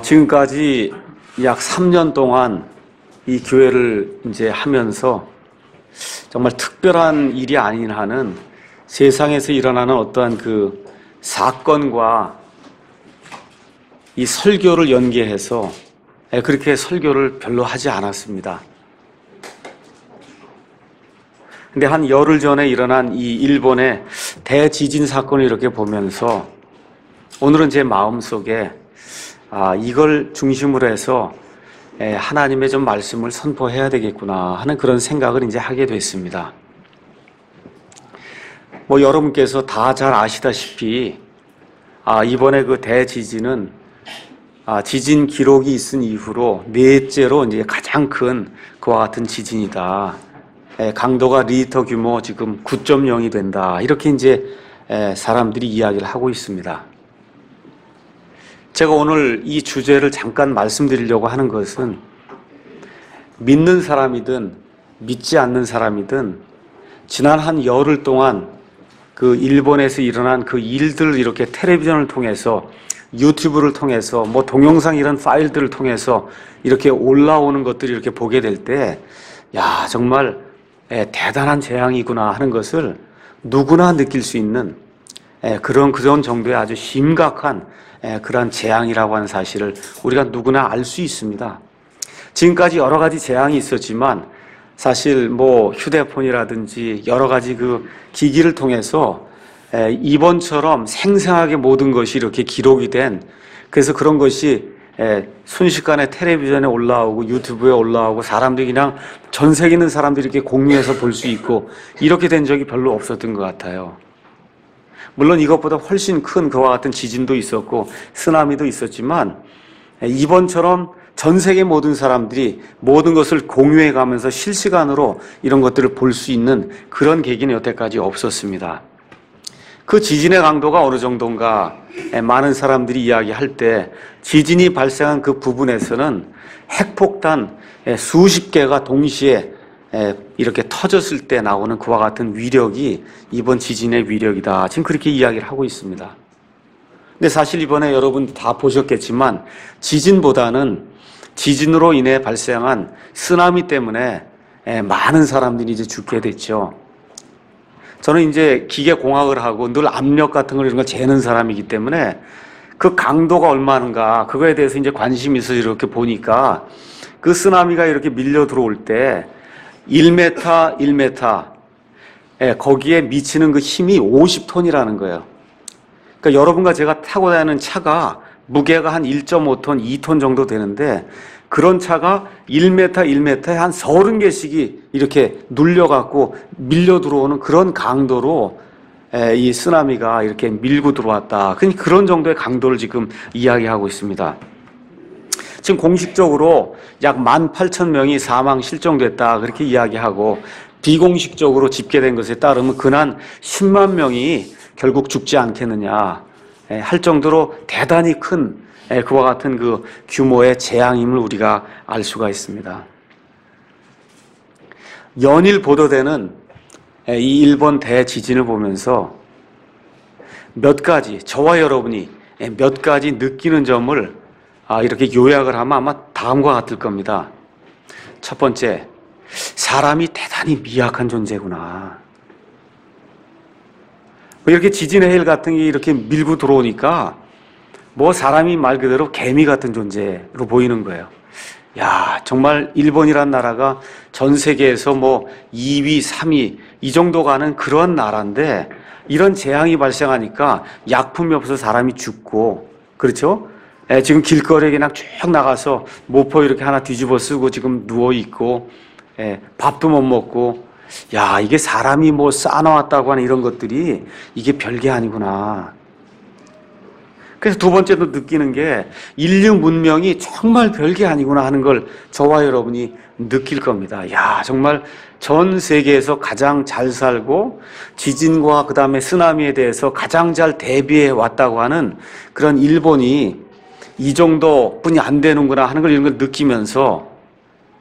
지금까지 약 3년 동안 이 교회를 이제 하면서 정말 특별한 일이 아닌 한은 세상에서 일어나는 어떠한 그 사건과 이 설교를 연계해서 그렇게 설교를 별로 하지 않았습니다. 근데 한 열흘 전에 일어난 이 일본의 대지진 사건을 이렇게 보면서 오늘은 제 마음속에 이걸 중심으로 해서 하나님의 좀 말씀을 선포해야 되겠구나 하는 그런 생각을 이제 하게 됐습니다. 여러분께서 다 잘 아시다시피 이번에 그 대지진은 지진 기록이 있은 이후로 넷째로 이제 가장 큰 그와 같은 지진이다. 강도가 리히터 규모 지금 9.0이 된다. 이렇게 이제 사람들이 이야기를 하고 있습니다. 제가 오늘 이 주제를 잠깐 말씀드리려고 하는 것은 믿는 사람이든 믿지 않는 사람이든 지난 한 열흘 동안 그 일본에서 일어난 그 일들을 이렇게 텔레비전을 통해서 유튜브를 통해서 동영상 이런 파일들을 통해서 이렇게 올라오는 것들을 이렇게 보게 될 때 정말 대단한 재앙이구나 하는 것을 누구나 느낄 수 있는 그런 정도의 아주 심각한 그러한 재앙이라고 하는 사실을 우리가 누구나 알 수 있습니다. 지금까지 여러 가지 재앙이 있었지만 사실 휴대폰이라든지 여러 가지 그 기기를 통해서 이번처럼 생생하게 모든 것이 이렇게 기록이 된, 그래서 그런 것이 순식간에 텔레비전에 올라오고 유튜브에 올라오고 사람들이 그냥 전 세계 있는 사람들이 이렇게 공유해서 볼 수 있고 이렇게 된 적이 별로 없었던 것 같아요. 물론 이것보다 훨씬 큰 그와 같은 지진도 있었고 쓰나미도 있었지만 이번처럼 전 세계 모든 사람들이 모든 것을 공유해 가면서 실시간으로 이런 것들을 볼 수 있는 그런 계기는 여태까지 없었습니다. 그 지진의 강도가 어느 정도인가 많은 사람들이 이야기할 때 지진이 발생한 그 부분에서는 핵폭탄 수십 개가 동시에 이렇게 터졌을 때 나오는 그와 같은 위력이 이번 지진의 위력이다. 지금 그렇게 이야기를 하고 있습니다. 근데 사실 이번에 여러분 다 보셨겠지만 지진보다는 지진으로 인해 발생한 쓰나미 때문에 많은 사람들이 이제 죽게 됐죠. 저는 이제 기계공학을 하고 늘 압력 같은 걸 이런 걸 재는 사람이기 때문에 그 강도가 얼마인가 그거에 대해서 이제 관심이 있어서 이렇게 보니까 그 쓰나미가 이렇게 밀려 들어올 때 1m 거기에 미치는 그 힘이 50톤이라는 거예요. 그러니까 여러분과 제가 타고 다니는 차가 무게가 한 1.5톤, 2톤 정도 되는데 그런 차가 1m에 한 30개씩이 이렇게 눌려갖고 밀려 들어오는 그런 강도로 이 쓰나미가 이렇게 밀고 들어왔다. 그런 정도의 강도를 지금 이야기하고 있습니다. 지금 공식적으로 약 18,000명이 사망 실종됐다 그렇게 이야기하고 비공식적으로 집계된 것에 따르면 근한 10만 명이 결국 죽지 않겠느냐 할 정도로 대단히 큰 그와 같은 그 규모의 재앙임을 우리가 알 수가 있습니다. 연일 보도되는 이 일본 대지진을 보면서 몇 가지, 저와 여러분이 몇 가지 느끼는 점을 이렇게 요약을 하면 아마 다음과 같을 겁니다. 첫 번째, 사람이 대단히 미약한 존재구나. 이렇게 지진의 해일 같은 게 이렇게 밀고 들어오니까 사람이 말 그대로 개미 같은 존재로 보이는 거예요. 정말 일본이란 나라가 전 세계에서 2위, 3위 이 정도 가는 그런 나라인데 이런 재앙이 발생하니까 약품이 없어서 사람이 죽고, 그렇죠? 지금 길거리에 그냥 쭉 나가서 모포 이렇게 하나 뒤집어 쓰고 지금 누워 있고 밥도 못 먹고 이게 사람이 쌓아놓았다고 하는 이런 것들이 이게 별게 아니구나. 그래서 두 번째로 느끼는 게 인류 문명이 정말 별게 아니구나 하는 걸 저와 여러분이 느낄 겁니다. 정말 전 세계에서 가장 잘 살고 지진과 그 다음에 쓰나미에 대해서 가장 잘 대비해 왔다고 하는 그런 일본이 이 정도뿐이 안 되는구나 하는 걸 이런 걸 느끼면서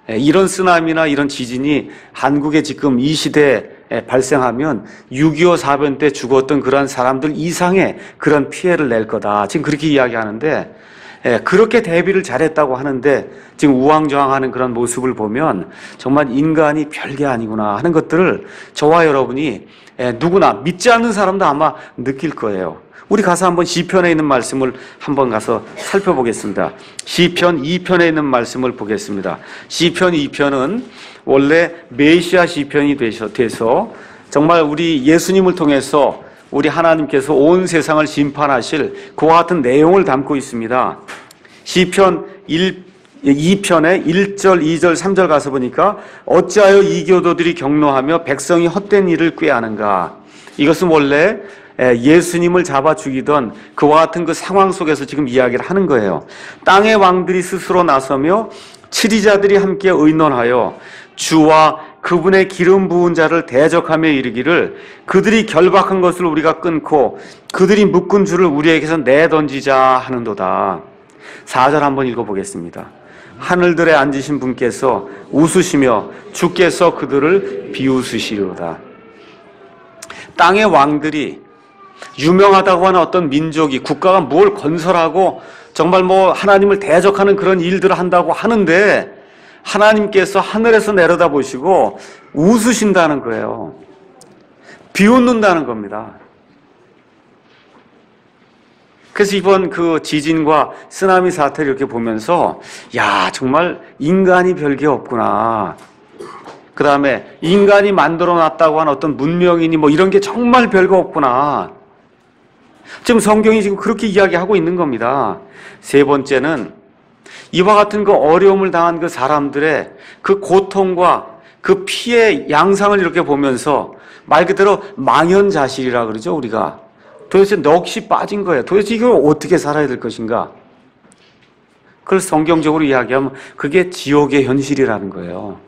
이런 쓰나미나 이런 지진이 한국에 지금 이 시대에 발생하면 6.25 사변 때 죽었던 그런 사람들 이상의 그런 피해를 낼 거다. 지금 그렇게 이야기하는데 그렇게 대비를 잘했다고 하는데 지금 우왕좌왕하는 그런 모습을 보면 정말 인간이 별게 아니구나 하는 것들을 저와 여러분이 누구나 믿지 않는 사람도 아마 느낄 거예요. 우리 가서 한번 시편에 있는 말씀을 한번 가서 살펴보겠습니다. 시편 2편에 있는 말씀을 보겠습니다. 시편 2편은 원래 메시아 시편이 돼서 정말 우리 예수님을 통해서 우리 하나님께서 온 세상을 심판하실 그와 같은 내용을 담고 있습니다. 시편 2편에 1절, 2절, 3절 가서 보니까 어찌하여 이교도들이 경노하며 백성이 헛된 일을 꾀하는가. 이것은 원래 예수님을 잡아 죽이던 그와 같은 그 상황 속에서 지금 이야기를 하는 거예요. 땅의 왕들이 스스로 나서며 치리자들이 함께 의논하여 주와 그분의 기름 부은 자를 대적하며 이르기를 그들이 결박한 것을 우리가 끊고 그들이 묶은 줄을 우리에게서 내던지자 하는도다. 4절 한번 읽어보겠습니다. 하늘들에 앉으신 분께서 웃으시며 주께서 그들을 비웃으시리로다. 땅의 왕들이 유명하다고 하는 어떤 민족이 국가가 뭘 건설하고 정말 하나님을 대적하는 그런 일들을 한다고 하는데 하나님께서 하늘에서 내려다보시고 웃으신다는 거예요. 비웃는다는 겁니다. 그래서 이번 그 지진과 쓰나미 사태를 이렇게 보면서 야, 정말 인간이 별게 없구나. 그 다음에 인간이 만들어 놨다고 하는 어떤 문명이니 이런 게 정말 별거 없구나. 지금 성경이 지금 그렇게 이야기하고 있는 겁니다. 세 번째는 이와 같은 그 어려움을 당한 그 사람들의 그 고통과 그 피해 양상을 이렇게 보면서 말 그대로 망연자실이라 그러죠, 우리가. 도대체 넋이 빠진 거예요. 도대체 이걸 어떻게 살아야 될 것인가? 그걸 성경적으로 이야기하면 그게 지옥의 현실이라는 거예요.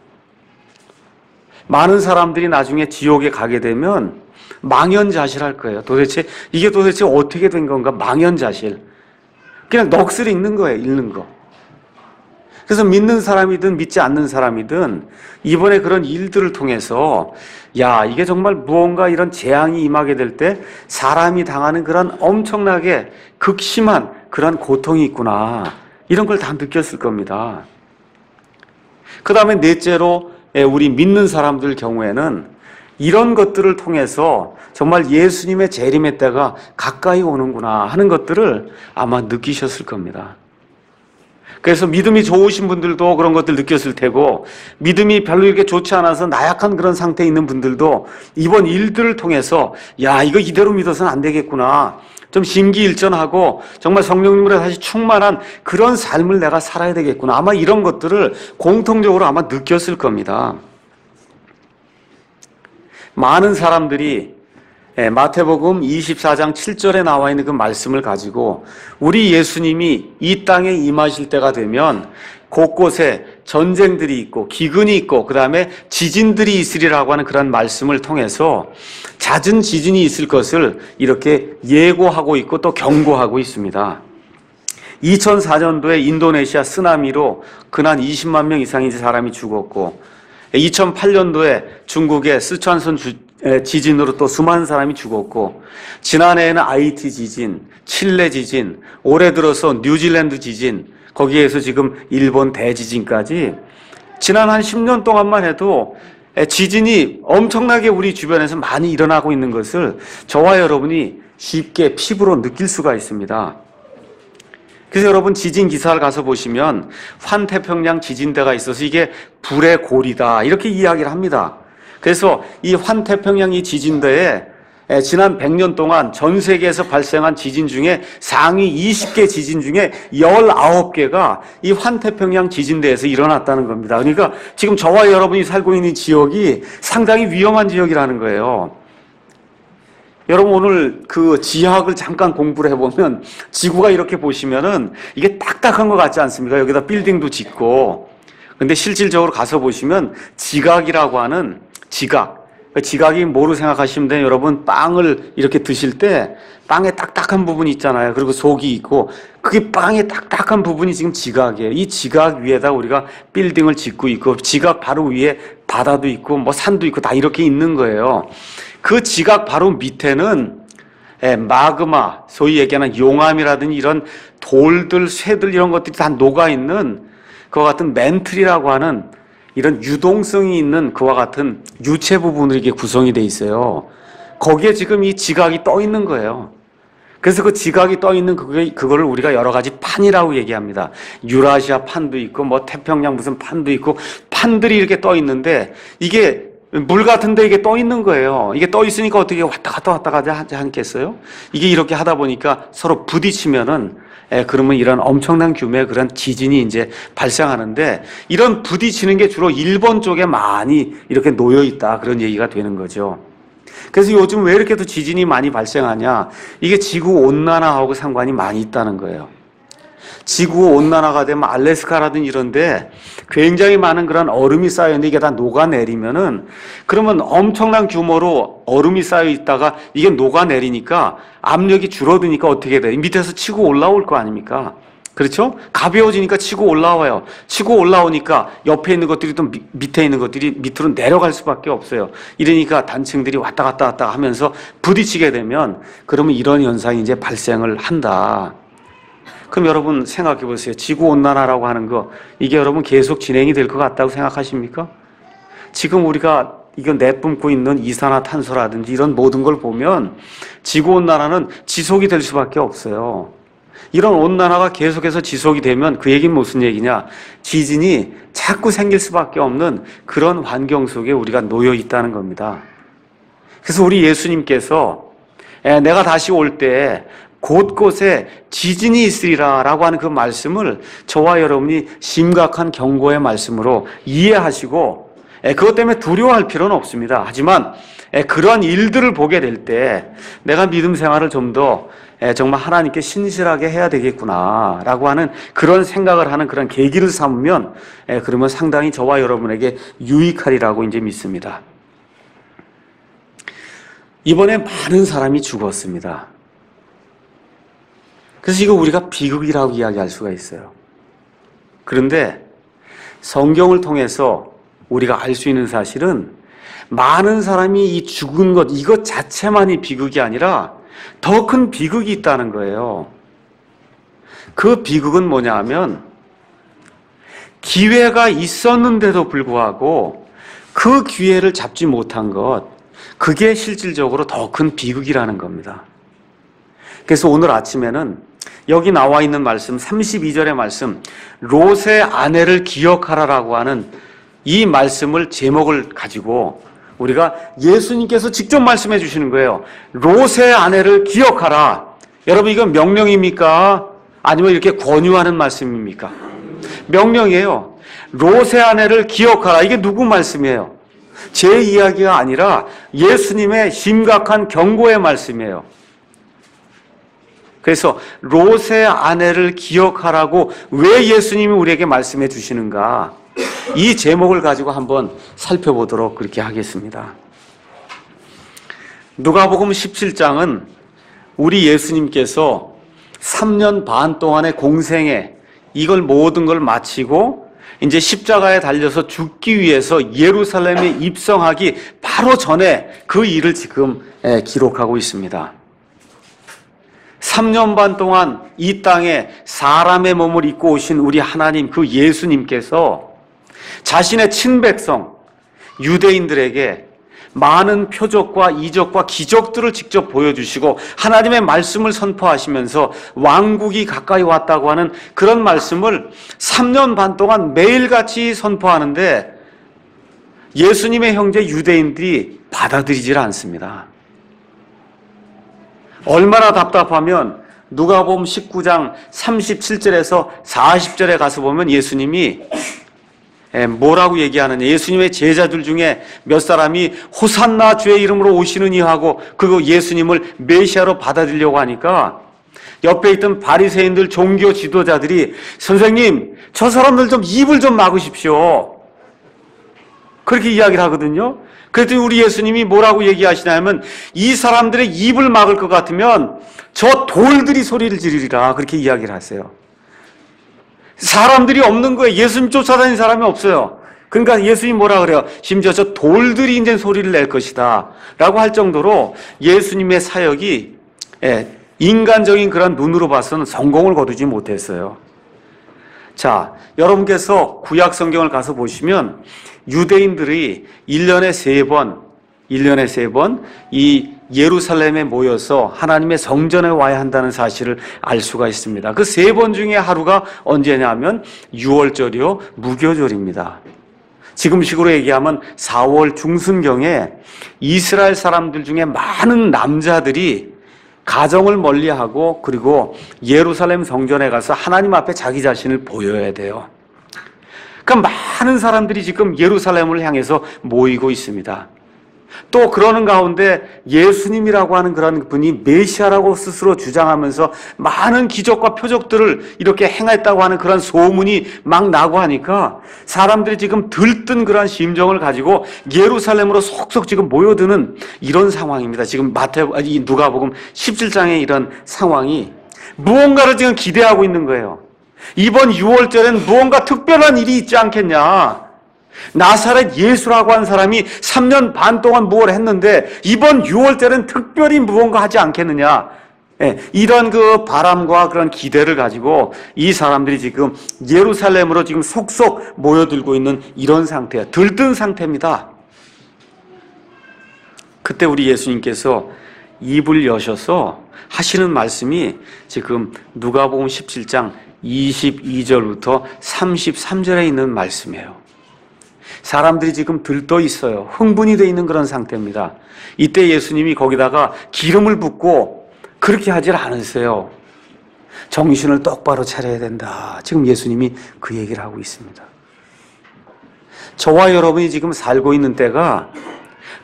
많은 사람들이 나중에 지옥에 가게 되면 망연자실할 거예요. 이게 도대체 어떻게 된 건가? 망연자실. 그냥 넋을 잃는 거예요. 잃는 거. 그래서 믿는 사람이든 믿지 않는 사람이든 이번에 그런 일들을 통해서 야, 이게 정말 무언가 이런 재앙이 임하게 될 때 사람이 당하는 그런 엄청나게 극심한 그런 고통이 있구나. 이런 걸 다 느꼈을 겁니다. 그 다음에 넷째로 우리 믿는 사람들 경우에는 이런 것들을 통해서 정말 예수님의 재림의 때가 가까이 오는구나 하는 것들을 아마 느끼셨을 겁니다. 그래서 믿음이 좋으신 분들도 그런 것들 느꼈을 테고 믿음이 별로 이렇게 좋지 않아서 나약한 그런 상태에 있는 분들도 이번 일들을 통해서 야, 이거 이대로 믿어서는 안 되겠구나. 좀 심기일전하고 정말 성령님으로 다시 충만한 그런 삶을 내가 살아야 되겠구나. 아마 이런 것들을 공통적으로 아마 느꼈을 겁니다. 많은 사람들이 마태복음 24장 7절에 나와 있는 그 말씀을 가지고 우리 예수님이 이 땅에 임하실 때가 되면 곳곳에 전쟁들이 있고 기근이 있고 그 다음에 지진들이 있으리라고 하는 그런 말씀을 통해서 잦은 지진이 있을 것을 이렇게 예고하고 있고 또 경고하고 있습니다. 2004년도에 인도네시아 쓰나미로 근한 20만 명 이상의 사람이 죽었고 2008년도에 중국의 스촨성 지진으로 또 수많은 사람이 죽었고 지난해에는 아이티 지진, 칠레 지진, 올해 들어서 뉴질랜드 지진, 거기에서 지금 일본 대지진까지 지난 한 10년 동안만 해도 지진이 엄청나게 우리 주변에서 많이 일어나고 있는 것을 저와 여러분이 쉽게 피부로 느낄 수가 있습니다. 그래서 여러분 지진 기사를 가서 보시면 환태평양 지진대가 있어서 이게 불의 골이다 이렇게 이야기를 합니다. 그래서 이 환태평양 이 지진대에 지난 100년 동안 전 세계에서 발생한 지진 중에 상위 20개 지진 중에 19개가 이 환태평양 지진대에서 일어났다는 겁니다. 그러니까 지금 저와 여러분이 살고 있는 지역이 상당히 위험한 지역이라는 거예요. 여러분 오늘 그 지학을 잠깐 공부를 해보면 지구가 이렇게 보시면은 이게 딱딱한 것 같지 않습니까? 여기다 빌딩도 짓고. 근데 실질적으로 가서 보시면 지각이라고 하는 지각이 뭐로 생각하시면 돼요? 여러분 빵을 이렇게 드실 때 빵에 딱딱한 부분이 있잖아요. 그리고 속이 있고 그게 빵에 딱딱한 부분이 지금 지각이에요. 이 지각 위에다 우리가 빌딩을 짓고 있고 지각 바로 위에 바다도 있고 산도 있고 다 이렇게 있는 거예요. 그 지각 바로 밑에는 마그마, 소위 얘기하는 용암이라든지 이런 돌들, 쇠들 이런 것들이 다 녹아있는 그와 같은 멘틀이라고 하는 이런 유동성이 있는 그와 같은 유체 부분으로 이게 구성이 돼 있어요. 거기에 지금 이 지각이 떠 있는 거예요. 그래서 그 지각이 떠 있는 그거를 우리가 여러 가지 판이라고 얘기합니다. 유라시아 판도 있고 뭐 태평양 무슨 판도 있고 판들이 이렇게 떠 있는데 이게 물 같은데 이게 떠 있는 거예요. 이게 떠 있으니까 어떻게 왔다 갔다 하지 않겠어요? 이게 이렇게 하다 보니까 서로 부딪히면은 그러면 이런 엄청난 규모의 그런 지진이 이제 발생하는데 이런 부딪히는 게 주로 일본 쪽에 많이 이렇게 놓여 있다 그런 얘기가 되는 거죠. 그래서 요즘 왜 이렇게 또 지진이 많이 발생하냐? 이게 지구 온난화하고 상관이 많이 있다는 거예요. 지구 온난화가 되면 알래스카라든지 이런데 굉장히 많은 그런 얼음이 쌓여있는데 이게 다 녹아내리면은 그러면 엄청난 규모로 얼음이 쌓여 있다가 이게 녹아내리니까 압력이 줄어드니까 어떻게 돼? 밑에서 치고 올라올 거 아닙니까? 그렇죠? 가벼워지니까 치고 올라와요. 치고 올라오니까 옆에 있는 것들이 또 밑에 있는 것들이 밑으로 내려갈 수밖에 없어요. 이러니까 단층들이 왔다 갔다 하면서 부딪히게 되면 그러면 이런 현상이 이제 발생을 한다. 그럼 여러분 생각해 보세요. 지구온난화라고 하는 거 이게 여러분 계속 진행이 될 것 같다고 생각하십니까? 지금 우리가 이거 내뿜고 있는 이산화탄소라든지 이런 모든 걸 보면 지구온난화는 지속이 될 수밖에 없어요. 이런 온난화가 계속해서 지속이 되면 그 얘기는 무슨 얘기냐? 지진이 자꾸 생길 수밖에 없는 그런 환경 속에 우리가 놓여 있다는 겁니다. 그래서 우리 예수님께서 내가 다시 올 때 곳곳에 지진이 있으리라 라고 하는 그 말씀을 저와 여러분이 심각한 경고의 말씀으로 이해하시고 그것 때문에 두려워할 필요는 없습니다. 하지만 그러한 일들을 보게 될 때 내가 믿음 생활을 좀 더 정말 하나님께 신실하게 해야 되겠구나 라고 하는 그런 생각을 하는 그런 계기를 삼으면 그러면 상당히 저와 여러분에게 유익하리라고 이제 믿습니다. 이번에 많은 사람이 죽었습니다. 그래서 이거 우리가 비극이라고 이야기할 수가 있어요. 그런데 성경을 통해서 우리가 알 수 있는 사실은 많은 사람이 이 죽은 것, 이것 자체만이 비극이 아니라 더 큰 비극이 있다는 거예요. 그 비극은 뭐냐 하면 기회가 있었는데도 불구하고 그 기회를 잡지 못한 것, 그게 실질적으로 더 큰 비극이라는 겁니다. 그래서 오늘 아침에는 여기 나와 있는 말씀 32절의 말씀 롯의 아내를 기억하라라고 하는 이 말씀을 제목을 가지고 우리가 예수님께서 직접 말씀해 주시는 거예요. 롯의 아내를 기억하라. 여러분 이건 명령입니까? 아니면 이렇게 권유하는 말씀입니까? 명령이에요. 롯의 아내를 기억하라. 이게 누구 말씀이에요? 제 이야기가 아니라 예수님의 심각한 경고의 말씀이에요. 그래서 롯의 아내를 기억하라고 왜 예수님이 우리에게 말씀해 주시는가? 이 제목을 가지고 한번 살펴보도록 그렇게 하겠습니다. 누가복음 17장은 우리 예수님께서 3년 반 동안의 공생애 이걸 모든 걸 마치고 이제 십자가에 달려서 죽기 위해서 예루살렘에 입성하기 바로 전에 그 일을 지금 기록하고 있습니다. 3년 반 동안 이 땅에 사람의 몸을 입고 오신 우리 하나님 그 예수님께서 자신의 친백성 유대인들에게 많은 표적과 이적과 기적들을 직접 보여주시고 하나님의 말씀을 선포하시면서 왕국이 가까이 왔다고 하는 그런 말씀을 3년 반 동안 매일같이 선포하는데 예수님의 형제 유대인들이 받아들이질 않습니다. 얼마나 답답하면 누가복음 19장 37절에서 40절에 가서 보면 예수님이 뭐라고 얘기하느냐. 예수님의 제자들 중에 몇 사람이 호산나 주의 이름으로 오시느니 하고 그 예수님을 메시아로 받아들이려고 하니까 옆에 있던 바리새인들 종교 지도자들이 선생님 저 사람들 좀 입을 좀 막으십시오. 그렇게 이야기를 하거든요. 그랬더니 우리 예수님이 뭐라고 얘기하시냐면 이 사람들의 입을 막을 것 같으면 저 돌들이 소리를 지르리라 그렇게 이야기를 하세요. 사람들이 없는 거예요. 예수님 쫓아다니는 사람이 없어요. 그러니까 예수님 뭐라 그래요? 심지어 저 돌들이 이제 소리를 낼 것이다 라고 할 정도로 예수님의 사역이 인간적인 그런 눈으로 봐서는 성공을 거두지 못했어요. 자, 여러분께서 구약 성경을 가서 보시면 유대인들이 1년에 3번 이 예루살렘에 모여서 하나님의 성전에 와야 한다는 사실을 알 수가 있습니다. 그 3번 중에 하루가 언제냐면 6월절이요, 무교절입니다. 지금식으로 얘기하면 4월 중순경에 이스라엘 사람들 중에 많은 남자들이 가정을 멀리하고 그리고 예루살렘 성전에 가서 하나님 앞에 자기 자신을 보여야 돼요. 그러니까 많은 사람들이 지금 예루살렘을 향해서 모이고 있습니다. 또 그러는 가운데 예수님이라고 하는 그런 분이 메시아라고 스스로 주장하면서 많은 기적과 표적들을 이렇게 행했다고 하는 그런 소문이 막 나고 하니까 사람들이 지금 들뜬 그런 심정을 가지고 예루살렘으로 속속 지금 모여드는 이런 상황입니다. 지금 누가복음 17장의 이런 상황이 무언가를 지금 기대하고 있는 거예요. 이번 6월절엔 무언가 특별한 일이 있지 않겠냐. 나사렛 예수라고 한 사람이 3년 반 동안 무엇을 했는데 이번 6월절엔 특별히 무언가 하지 않겠느냐. 이런 그 바람과 그런 기대를 가지고 이 사람들이 지금 예루살렘으로 지금 속속 모여들고 있는 이런 상태야. 들뜬 상태입니다. 그때 우리 예수님께서 입을 여셔서 하시는 말씀이 지금 누가복음 17장 22절부터 33절에 있는 말씀이에요. 사람들이 지금 들떠 있어요. 흥분이 되어 있는 그런 상태입니다. 이때 예수님이 거기다가 기름을 붓고 그렇게 하질 않으세요. 정신을 똑바로 차려야 된다. 지금 예수님이 그 얘기를 하고 있습니다. 저와 여러분이 지금 살고 있는 때가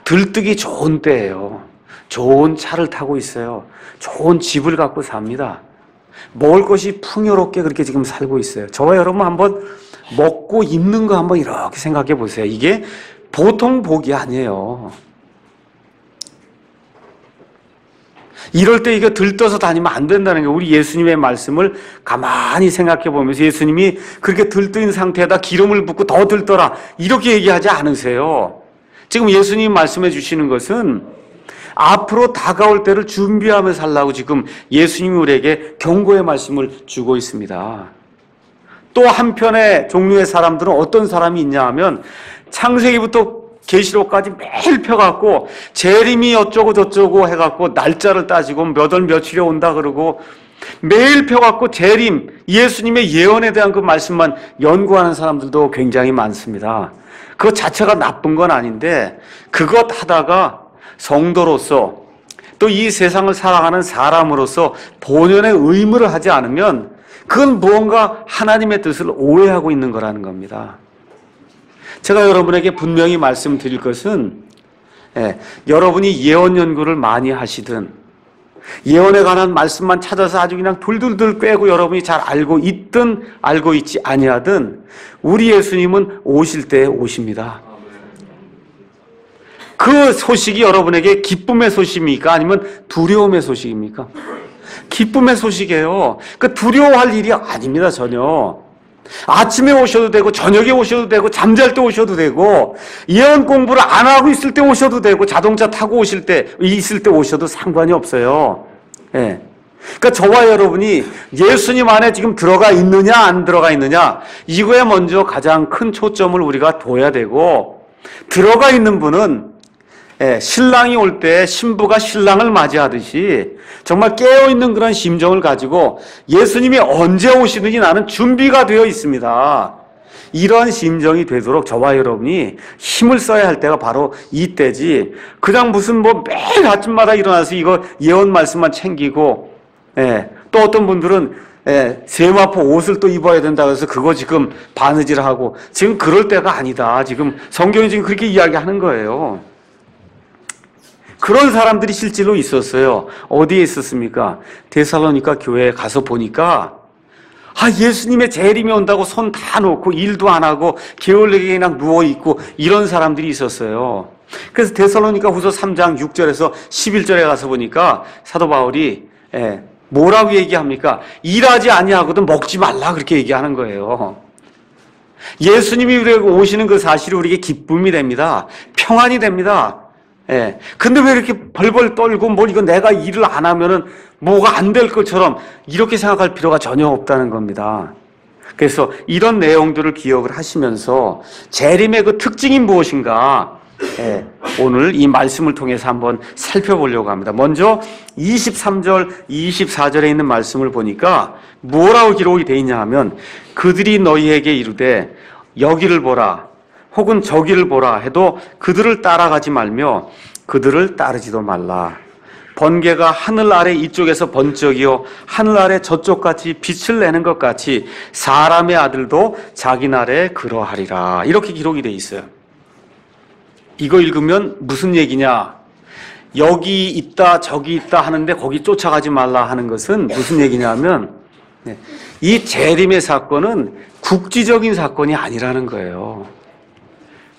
들뜨기 좋은 때예요. 좋은 차를 타고 있어요. 좋은 집을 갖고 삽니다. 먹을 것이 풍요롭게 그렇게 지금 살고 있어요. 저와 여러분 한번 먹고 입는 거 한번 이렇게 생각해 보세요. 이게 보통 복이 아니에요. 이럴 때 이게 들떠서 다니면 안 된다는 게 우리 예수님의 말씀을 가만히 생각해 보면서 예수님이 그렇게 들뜬 상태에다 기름을 붓고 더 들떠라 이렇게 얘기하지 않으세요. 지금 예수님이 말씀해 주시는 것은 앞으로 다가올 때를 준비하며 살라고 지금 예수님이 우리에게 경고의 말씀을 주고 있습니다. 또 한편의 종류의 사람들은 어떤 사람이 있냐 하면 창세기부터 계시록까지 매일 펴갖고 재림이 어쩌고 저쩌고 해갖고 날짜를 따지고 몇 월 며칠에 온다 그러고 매일 펴갖고 재림, 예수님의 예언에 대한 그 말씀만 연구하는 사람들도 굉장히 많습니다. 그것 자체가 나쁜 건 아닌데 그것 하다가 성도로서 또 이 세상을 살아가는 사람으로서 본연의 의무를 하지 않으면 그건 무언가 하나님의 뜻을 오해하고 있는 거라는 겁니다. 제가 여러분에게 분명히 말씀드릴 것은 여러분이 예언 연구를 많이 하시든 예언에 관한 말씀만 찾아서 아주 그냥 둘둘둘 꿰고 여러분이 잘 알고 있든 알고 있지 아니하든 우리 예수님은 오실 때 오십니다. 그 소식이 여러분에게 기쁨의 소식입니까? 아니면 두려움의 소식입니까? 기쁨의 소식이에요. 그 두려워할 일이 아닙니다, 전혀. 아침에 오셔도 되고, 저녁에 오셔도 되고, 잠잘 때 오셔도 되고, 예언 공부를 안 하고 있을 때 오셔도 되고, 자동차 타고 있을 때 오셔도 상관이 없어요. 예. 그러니까 저와 여러분이 예수님 안에 지금 들어가 있느냐, 안 들어가 있느냐, 이거에 먼저 가장 큰 초점을 우리가 둬야 되고, 들어가 있는 분은 신랑이 올 때 신부가 신랑을 맞이하듯이 정말 깨어있는 그런 심정을 가지고 예수님이 언제 오시든지 나는 준비가 되어 있습니다. 이러한 심정이 되도록 저와 여러분이 힘을 써야 할 때가 바로 이때지 그냥 무슨 매일 아침마다 일어나서 이거 예언 말씀만 챙기고 또 어떤 분들은 세마포 옷을 또 입어야 된다고 해서 그거 지금 바느질하고 지금 그럴 때가 아니다. 지금 성경이 지금 그렇게 이야기하는 거예요. 그런 사람들이 실제로 있었어요. 어디에 있었습니까? 데살로니가 교회에 가서 보니까 예수님의 재림이 온다고 손 다 놓고 일도 안 하고 게을르게 그냥 누워있고 이런 사람들이 있었어요. 그래서 데살로니가 후서 3장 6절에서 11절에 가서 보니까 사도 바울이 뭐라고 얘기합니까? 일하지 아니하거든 먹지 말라 그렇게 얘기하는 거예요. 예수님이 우리에게 오시는 그 사실이 우리에게 기쁨이 됩니다. 평안이 됩니다. 예. 근데 왜 이렇게 벌벌 떨고 뭘 이거 내가 일을 안 하면은 뭐가 안 될 것처럼 이렇게 생각할 필요가 전혀 없다는 겁니다. 그래서 이런 내용들을 기억을 하시면서 재림의 그 특징이 무엇인가, 예, 오늘 이 말씀을 통해서 한번 살펴보려고 합니다. 먼저 23절, 24절에 있는 말씀을 보니까 뭐라고 기록이 되어 있냐 하면 그들이 너희에게 이르되 여기를 보라 혹은 저기를 보라 해도 그들을 따라가지 말며 그들을 따르지도 말라. 번개가 하늘 아래 이쪽에서 번쩍이요 하늘 아래 저쪽같이 빛을 내는 것 같이 사람의 아들도 자기 날에 그러하리라. 이렇게 기록이 되어 있어요. 이거 읽으면 무슨 얘기냐? 여기 있다 저기 있다 하는데 거기 쫓아가지 말라 하는 것은 무슨 얘기냐면 이 재림의 사건은 국지적인 사건이 아니라는 거예요.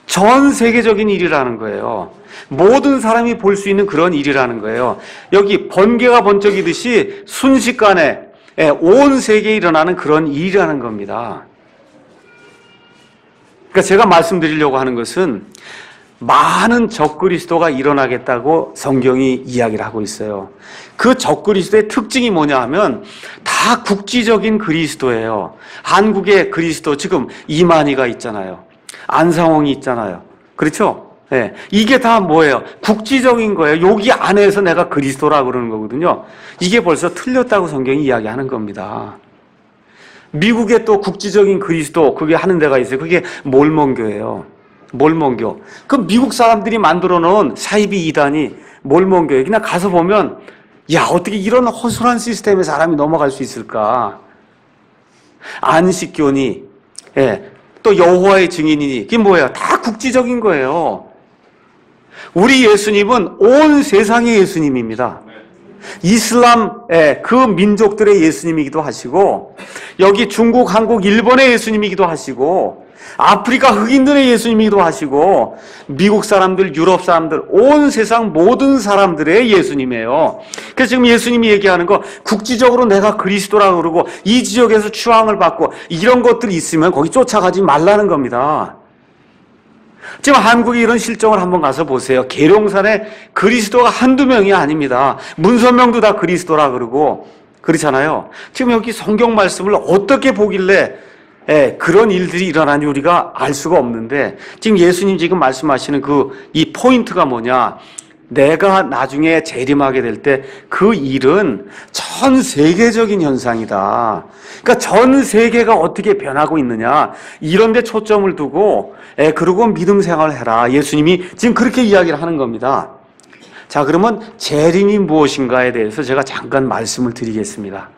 전 세계적인 일이라는 거예요. 모든 사람이 볼 수 있는 그런 일이라는 거예요. 여기 번개가 번쩍이듯이 순식간에 온 세계에 일어나는 그런 일이라는 겁니다. 그러니까 제가 말씀드리려고 하는 것은 많은 적그리스도가 일어나겠다고 성경이 이야기를 하고 있어요. 그 적그리스도의 특징이 뭐냐 하면 다 국지적인 그리스도예요. 한국의 그리스도 지금 이만희가 있잖아요. 안상홍이 있잖아요. 그렇죠? 네. 이게 다 뭐예요? 국지적인 거예요. 여기 안에서 내가 그리스도라고 그러는 거거든요. 이게 벌써 틀렸다고 성경이 이야기하는 겁니다. 미국에 또 국지적인 그리스도 그게 하는 데가 있어요. 그게 몰몬교예요. 몰몬교. 그 미국 사람들이 만들어 놓은 사이비 이단이 몰몬교예요. 그냥 가서 보면 야 어떻게 이런 허술한 시스템에 사람이 넘어갈 수 있을까? 안식교니 또 여호와의 증인이니 이게 뭐예요? 다 국지적인 거예요. 우리 예수님은 온 세상의 예수님입니다. 이슬람의 그 민족들의 예수님이기도 하시고 여기 중국, 한국, 일본의 예수님이기도 하시고 아프리카 흑인들의 예수님이기도 하시고 미국 사람들, 유럽 사람들, 온 세상 모든 사람들의 예수님이에요. 그래서 지금 예수님이 얘기하는 거 국지적으로 내가 그리스도라고 그러고 이 지역에서 추앙을 받고 이런 것들이 있으면 거기 쫓아가지 말라는 겁니다. 지금 한국에 이런 실정을 한번 가서 보세요. 계룡산에 그리스도가 한두 명이 아닙니다. 문선명도 다 그리스도라 그러고 그렇잖아요. 지금 여기 성경 말씀을 어떻게 보길래 그런 일들이 일어나니 우리가 알 수가 없는데 지금 예수님 지금 말씀하시는 이 포인트가 뭐냐? 내가 나중에 재림하게 될 때 그 일은 전 세계적인 현상이다. 그러니까 전 세계가 어떻게 변하고 있느냐 이런 데 초점을 두고 그러고 믿음 생활을 해라. 예수님이 지금 그렇게 이야기를 하는 겁니다. 자, 그러면 재림이 무엇인가에 대해서 제가 잠깐 말씀을 드리겠습니다.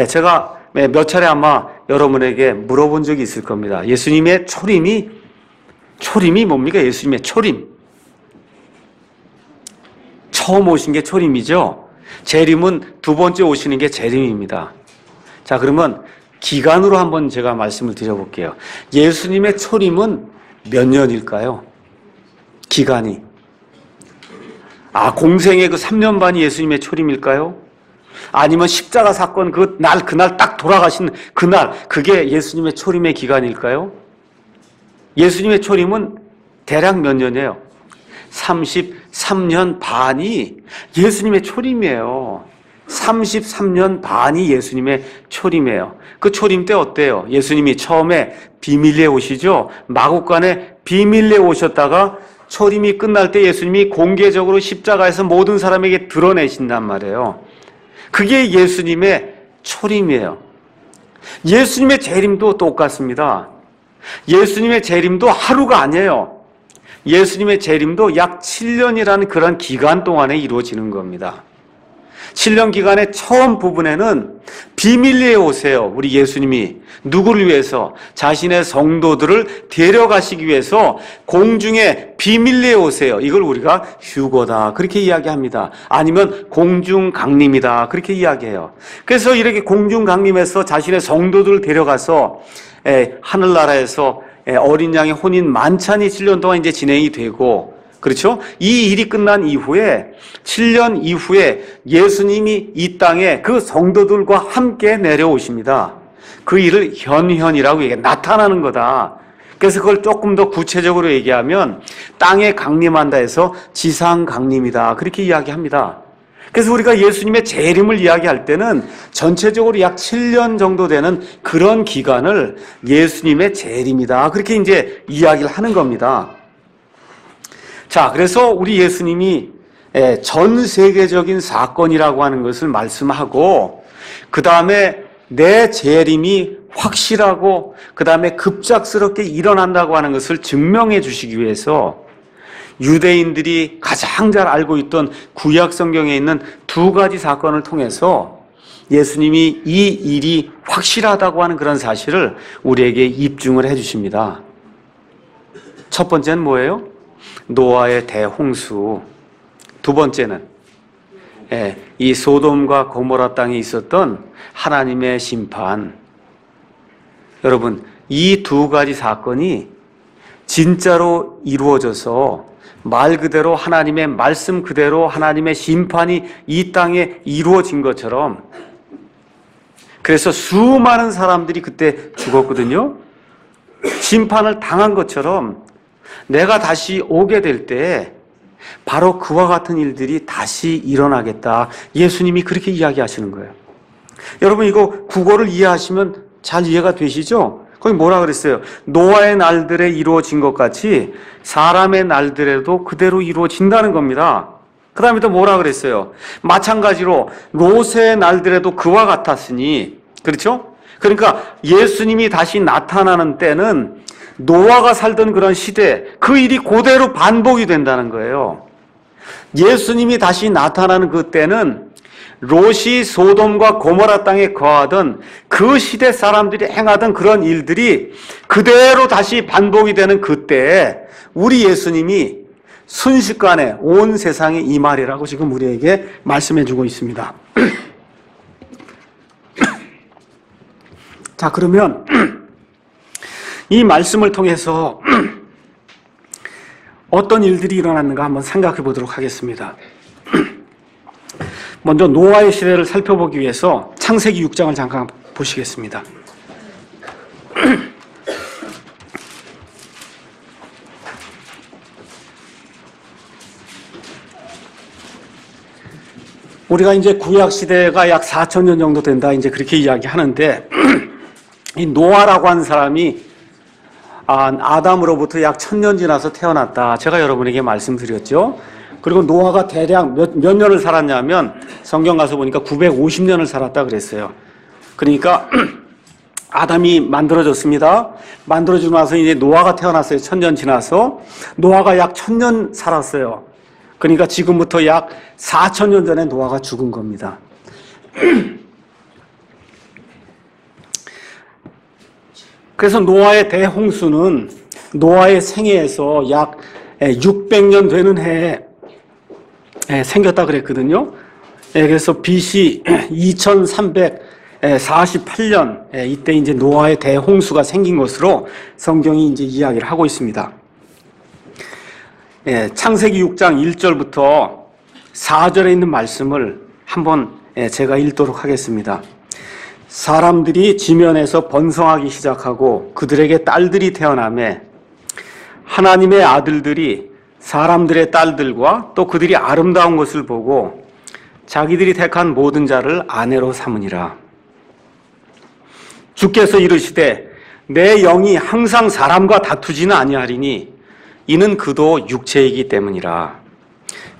제가 몇 차례 아마 여러분에게 물어본 적이 있을 겁니다. 예수님의 초림이 뭡니까? 예수님의 초림. 처음 오신 게 초림이죠. 재림은 두 번째 오시는 게 재림입니다. 자, 그러면 기간으로 한번 제가 말씀을 드려볼게요. 예수님의 초림은 몇 년일까요? 기간이. 공생의 그 3년 반이 예수님의 초림일까요? 아니면 십자가 사건 그날 딱 돌아가신 그날 그게 예수님의 초림의 기간일까요? 예수님의 초림은 대략 몇 년이에요? 33년 반이 예수님의 초림이에요. 33년 반이 예수님의 초림이에요. 그 초림 때 어때요? 예수님이 처음에 비밀리에 오시죠? 마국간에 비밀리에 오셨다가 초림이 끝날 때 예수님이 공개적으로 십자가에서 모든 사람에게 드러내신단 말이에요. 그게 예수님의 초림이에요. 예수님의 재림도 똑같습니다. 예수님의 재림도 하루가 아니에요. 예수님의 재림도 약 7년이라는 그런 기간 동안에 이루어지는 겁니다. 7년 기간의 처음 부분에는 비밀리에 오세요. 우리 예수님이 누구를 위해서? 자신의 성도들을 데려가시기 위해서 공중에 비밀리에 오세요. 이걸 우리가 휴거다 그렇게 이야기합니다. 아니면 공중 강림이다 그렇게 이야기해요. 그래서 이렇게 공중 강림해서 자신의 성도들을 데려가서 하늘나라에서 어린 양의 혼인 만찬이 7년 동안 이제 진행이 되고, 그렇죠? 이 일이 끝난 이후에 7년 이후에 예수님이 이 땅에 그 성도들과 함께 내려오십니다. 그 일을 현현이라고 얘기해. 나타나는 거다. 그래서 그걸 조금 더 구체적으로 얘기하면 땅에 강림한다 해서 지상 강림이다. 그렇게 이야기합니다. 그래서 우리가 예수님의 재림을 이야기할 때는 전체적으로 약 7년 정도 되는 그런 기간을 예수님의 재림이다. 그렇게 이제 이야기를 하는 겁니다. 자, 그래서 우리 예수님이 전 세계적인 사건이라고 하는 것을 말씀하고, 그 다음에 내 재림이 확실하고 그 다음에 급작스럽게 일어난다고 하는 것을 증명해 주시기 위해서 유대인들이 가장 잘 알고 있던 구약 성경에 있는 두 가지 사건을 통해서 예수님이 이 일이 확실하다고 하는 그런 사실을 우리에게 입증을 해 주십니다. 첫 번째는 뭐예요? 노아의 대홍수. 두 번째는 이 소돔과 고모라 땅에 있었던 하나님의 심판. 여러분, 이 두 가지 사건이 진짜로 이루어져서 말 그대로 하나님의 말씀 그대로 하나님의 심판이 이 땅에 이루어진 것처럼, 그래서 수많은 사람들이 그때 죽었거든요. 심판을 당한 것처럼 내가 다시 오게 될 때 바로 그와 같은 일들이 다시 일어나겠다. 예수님이 그렇게 이야기하시는 거예요. 여러분, 이거 국어를 이해하시면 잘 이해가 되시죠? 거기 뭐라 그랬어요? 노아의 날들에 이루어진 것 같이 사람의 날들에도 그대로 이루어진다는 겁니다. 그 다음에 또 뭐라 그랬어요? 마찬가지로 롯의 날들에도 그와 같았으니, 그렇죠? 그러니까 예수님이 다시 나타나는 때는 노아가 살던 그런 시대, 그 일이 그대로 반복이 된다는 거예요. 예수님이 다시 나타나는 그 때는 롯이 소돔과 고모라 땅에 거하던 그 시대 사람들이 행하던 그런 일들이 그대로 다시 반복이 되는 그때에 우리 예수님이 순식간에 온 세상에 임하리라고 지금 우리에게 말씀해 주고 있습니다. 자, 그러면 이 말씀을 통해서 어떤 일들이 일어났는가 한번 생각해 보도록 하겠습니다. 먼저 노아의 시대를 살펴보기 위해서 창세기 6장을 잠깐 보시겠습니다. 우리가 이제 구약 시대가 약 4,000년 정도 된다, 이제 그렇게 이야기하는데, 이 노아라고 한 사람이 아담으로부터 약 1,000년 지나서 태어났다. 제가 여러분에게 말씀드렸죠. 그리고 노아가 대략 몇 년을 살았냐면 성경 가서 보니까 950년을 살았다 그랬어요. 그러니까 아담이 만들어졌습니다. 만들어지고 나서 이제 노아가 태어났어요. 1,000년 지나서. 노아가 약 1,000년 살았어요. 그러니까 지금부터 약 4,000년 전에 노아가 죽은 겁니다. 그래서 노아의 대홍수는 노아의 생애에서 약 600년 되는 해에 생겼다 그랬거든요. 그래서 BC 2348년 이때 이제 노아의 대홍수가 생긴 것으로 성경이 이제 이야기를 하고 있습니다. 창세기 6장 1절부터 4절에 있는 말씀을 한번 제가 읽도록 하겠습니다. 사람들이 지면에서 번성하기 시작하고 그들에게 딸들이 태어나매 하나님의 아들들이 사람들의 딸들과 또 그들이 아름다운 것을 보고 자기들이 택한 모든 자를 아내로 삼으니라. 주께서 이르시되 내 영이 항상 사람과 다투지는 아니하리니 이는 그도 육체이기 때문이라.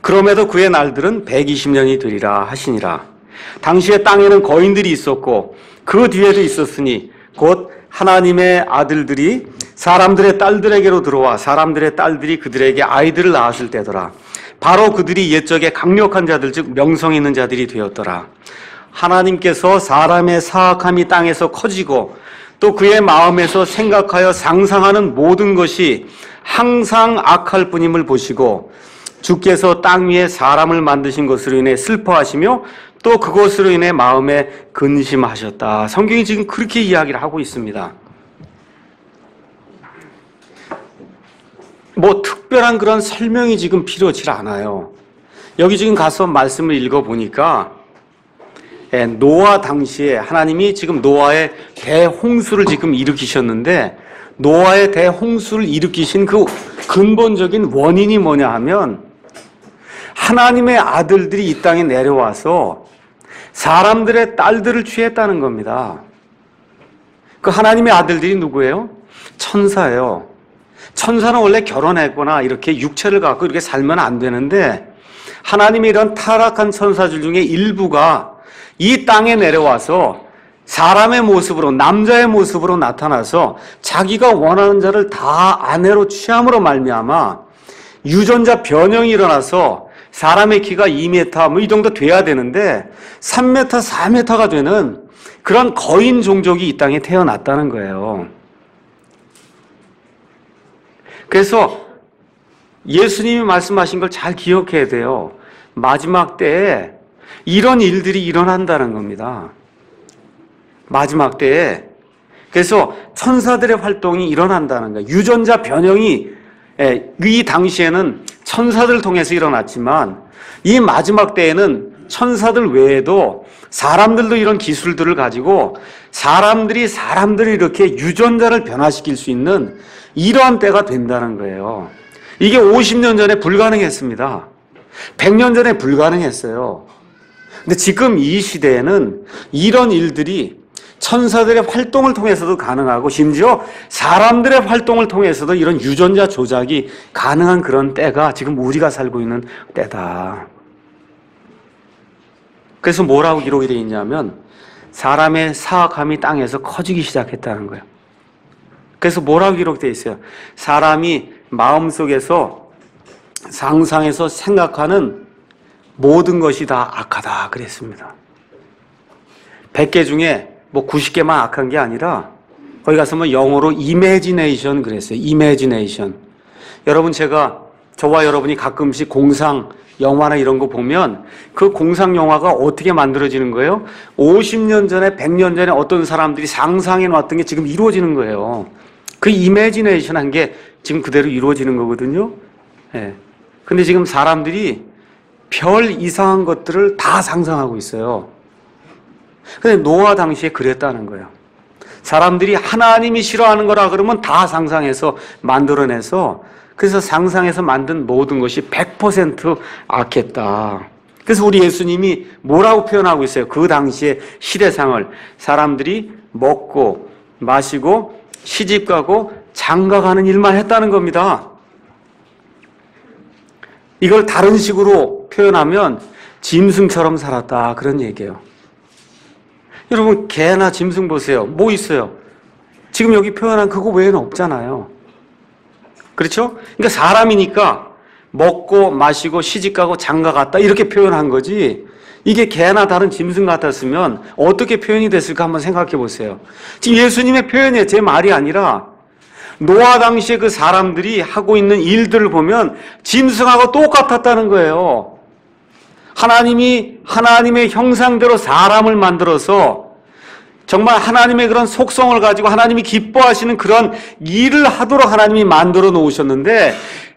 그럼에도 그의 날들은 120년이 되리라 하시니라. 당시에 땅에는 거인들이 있었고 그 뒤에도 있었으니 곧 하나님의 아들들이 사람들의 딸들에게로 들어와 사람들의 딸들이 그들에게 아이들을 낳았을 때더라. 바로 그들이 옛적에 강력한 자들 즉 명성 있는 자들이 되었더라. 하나님께서 사람의 사악함이 땅에서 커지고 또 그의 마음에서 생각하여 상상하는 모든 것이 항상 악할 뿐임을 보시고 주께서 땅 위에 사람을 만드신 것으로 인해 슬퍼하시며 또 그것으로 인해 마음에 근심하셨다. 성경이 지금 그렇게 이야기를 하고 있습니다. 뭐 특별한 그런 설명이 지금 필요치 않아요. 여기 지금 가서 말씀을 읽어보니까 노아 당시에 하나님이 지금 노아의 대홍수를 지금 일으키셨는데, 노아의 대홍수를 일으키신 그 근본적인 원인이 뭐냐 하면, 하나님의 아들들이 이 땅에 내려와서 사람들의 딸들을 취했다는 겁니다. 그 하나님의 아들들이 누구예요? 천사예요. 천사는 원래 결혼했거나 이렇게 육체를 갖고 이렇게 살면 안 되는데, 하나님의 이런 타락한 천사들 중에 일부가 이 땅에 내려와서 사람의 모습으로, 남자의 모습으로 나타나서 자기가 원하는 자를 다 아내로 취함으로 말미암아 유전자 변형이 일어나서 사람의 키가 2m 뭐 이 정도 돼야 되는데 3m, 4m가 되는 그런 거인 종족이 이 땅에 태어났다는 거예요. 그래서 예수님이 말씀하신 걸 잘 기억해야 돼요. 마지막 때에 이런 일들이 일어난다는 겁니다. 마지막 때에. 그래서 천사들의 활동이 일어난다는 거예요. 유전자 변형이 이 당시에는 천사들을 통해서 일어났지만, 이 마지막 때에는 천사들 외에도 사람들도 이런 기술들을 가지고 사람들이 이렇게 유전자를 변화시킬 수 있는 이러한 때가 된다는 거예요. 이게 50년 전에 불가능했습니다. 100년 전에 불가능했어요. 근데 지금 이 시대에는 이런 일들이 천사들의 활동을 통해서도 가능하고, 심지어 사람들의 활동을 통해서도 이런 유전자 조작이 가능한 그런 때가 지금 우리가 살고 있는 때다. 그래서 뭐라고 기록이 되어 있냐면, 사람의 사악함이 땅에서 커지기 시작했다는 거예요. 그래서 뭐라고 기록되어 있어요? 사람이 마음속에서 상상해서 생각하는 모든 것이 다 악하다 그랬습니다. 100개 중에 뭐 90개만 악한 게 아니라, 거기 가서 뭐 영어로 imagination 그랬어요. imagination. 여러분, 저와 여러분이 가끔씩 공상 영화나 이런 거 보면 그 공상 영화가 어떻게 만들어지는 거예요? 50년 전에, 100년 전에 어떤 사람들이 상상해 놨던 게 지금 이루어지는 거예요. 그 이미지네이션 한 게 지금 그대로 이루어지는 거거든요. 예. 근데 지금 사람들이 별 이상한 것들을 다 상상하고 있어요. 근데 노아 당시에 그랬다는 거예요. 사람들이 하나님이 싫어하는 거라 그러면 다 상상해서 만들어내서, 그래서 상상해서 만든 모든 것이 100% 악했다. 그래서 우리 예수님이 뭐라고 표현하고 있어요? 그 당시의 시대상을. 사람들이 먹고 마시고 시집가고 장가가는 일만 했다는 겁니다. 이걸 다른 식으로 표현하면 짐승처럼 살았다, 그런 얘기예요. 여러분, 개나 짐승 보세요. 뭐 있어요? 지금 여기 표현한 그거 외에는 없잖아요. 그렇죠? 그러니까 사람이니까 먹고 마시고 시집가고 장가갔다 이렇게 표현한 거지, 이게 개나 다른 짐승 같았으면 어떻게 표현이 됐을까 한번 생각해 보세요. 지금 예수님의 표현이에요. 제 말이 아니라 노아 당시에 그 사람들이 하고 있는 일들을 보면 짐승하고 똑같았다는 거예요. 하나님이 하나님의 형상대로 사람을 만들어서 정말 하나님의 그런 속성을 가지고 하나님이 기뻐하시는 그런 일을 하도록 하나님이 만들어 놓으셨는데,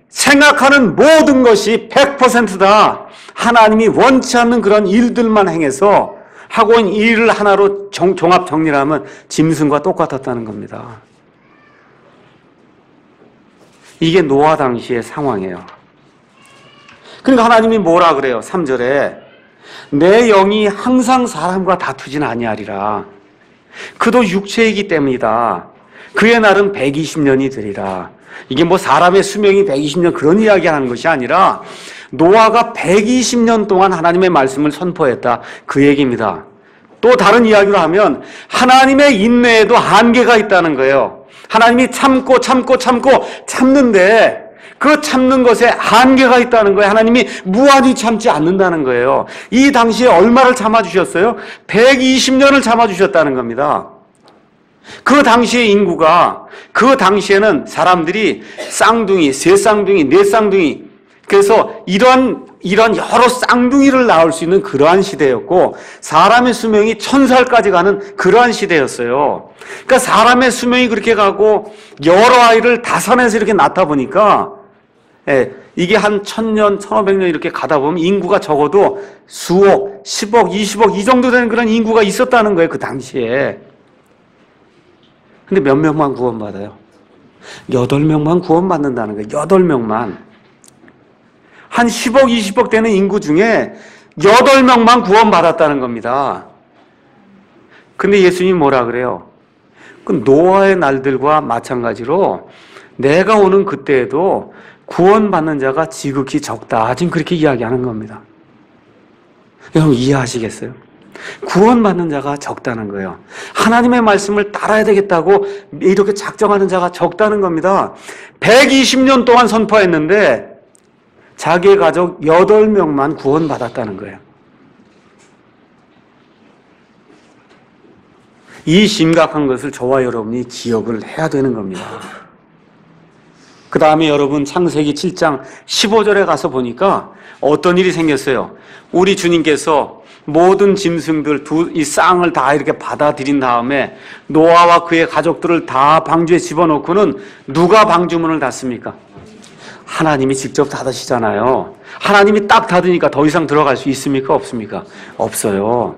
생각하는 모든 것이 100%다 하나님이 원치 않는 그런 일들만 행해서 하고 있는 일을 하나로 종합 정리를 하면 짐승과 똑같았다는 겁니다. 이게 노아 당시의 상황이에요. 그러니까 하나님이 뭐라 그래요? 3절에 내 영이 항상 사람과 다투진 아니하리라. 그도 육체이기 때문이다. 그의 날은 120년이 되리라. 이게 뭐 사람의 수명이 120년 그런 이야기 하는 것이 아니라 노아가 120년 동안 하나님의 말씀을 선포했다, 그 얘기입니다. 또 다른 이야기로 하면 하나님의 인내에도 한계가 있다는 거예요. 하나님이 참는데 그 참는 것에 한계가 있다는 거예요. 하나님이 무한히 참지 않는다는 거예요. 이 당시에 얼마를 참아주셨어요? 120년을 참아주셨다는 겁니다. 그 당시의 인구가, 그 당시에는 사람들이 쌍둥이, 세 쌍둥이, 네 쌍둥이, 그래서 이런 여러 쌍둥이를 낳을 수 있는 그러한 시대였고, 사람의 수명이 1000살까지 가는 그러한 시대였어요. 그러니까 사람의 수명이 그렇게 가고 여러 아이를 다산에서 이렇게 낳다 보니까 이게 한 1000년, 1500년 이렇게 가다 보면 인구가 적어도 수억, 10억, 20억 이 정도 되는 그런 인구가 있었다는 거예요, 그 당시에. 근데 몇 명만 구원받아요? 8명만 구원받는다는 거예요. 8명만. 한 10억, 20억 되는 인구 중에 8명만 구원받았다는 겁니다. 근데 예수님이 뭐라 그래요? 그 노아의 날들과 마찬가지로 내가 오는 그때에도 구원받는 자가 지극히 적다. 지금 그렇게 이야기하는 겁니다. 여러분 이해하시겠어요? 구원받는 자가 적다는 거예요. 하나님의 말씀을 따라야 되겠다고 이렇게 작정하는 자가 적다는 겁니다. 120년 동안 선포했는데 자기의 가족 8명만 구원받았다는 거예요. 이 심각한 것을 저와 여러분이 기억을 해야 되는 겁니다. 그 다음에 여러분 창세기 7장 15절에 가서 보니까 어떤 일이 생겼어요. 우리 주님께서 모든 짐승들 이 쌍을 다 이렇게 받아들인 다음에 노아와 그의 가족들을 다 방주에 집어넣고는 누가 방주문을 닫습니까? 하나님이 직접 닫으시잖아요. 하나님이 딱 닫으니까 더 이상 들어갈 수 있습니까? 없습니까? 없어요.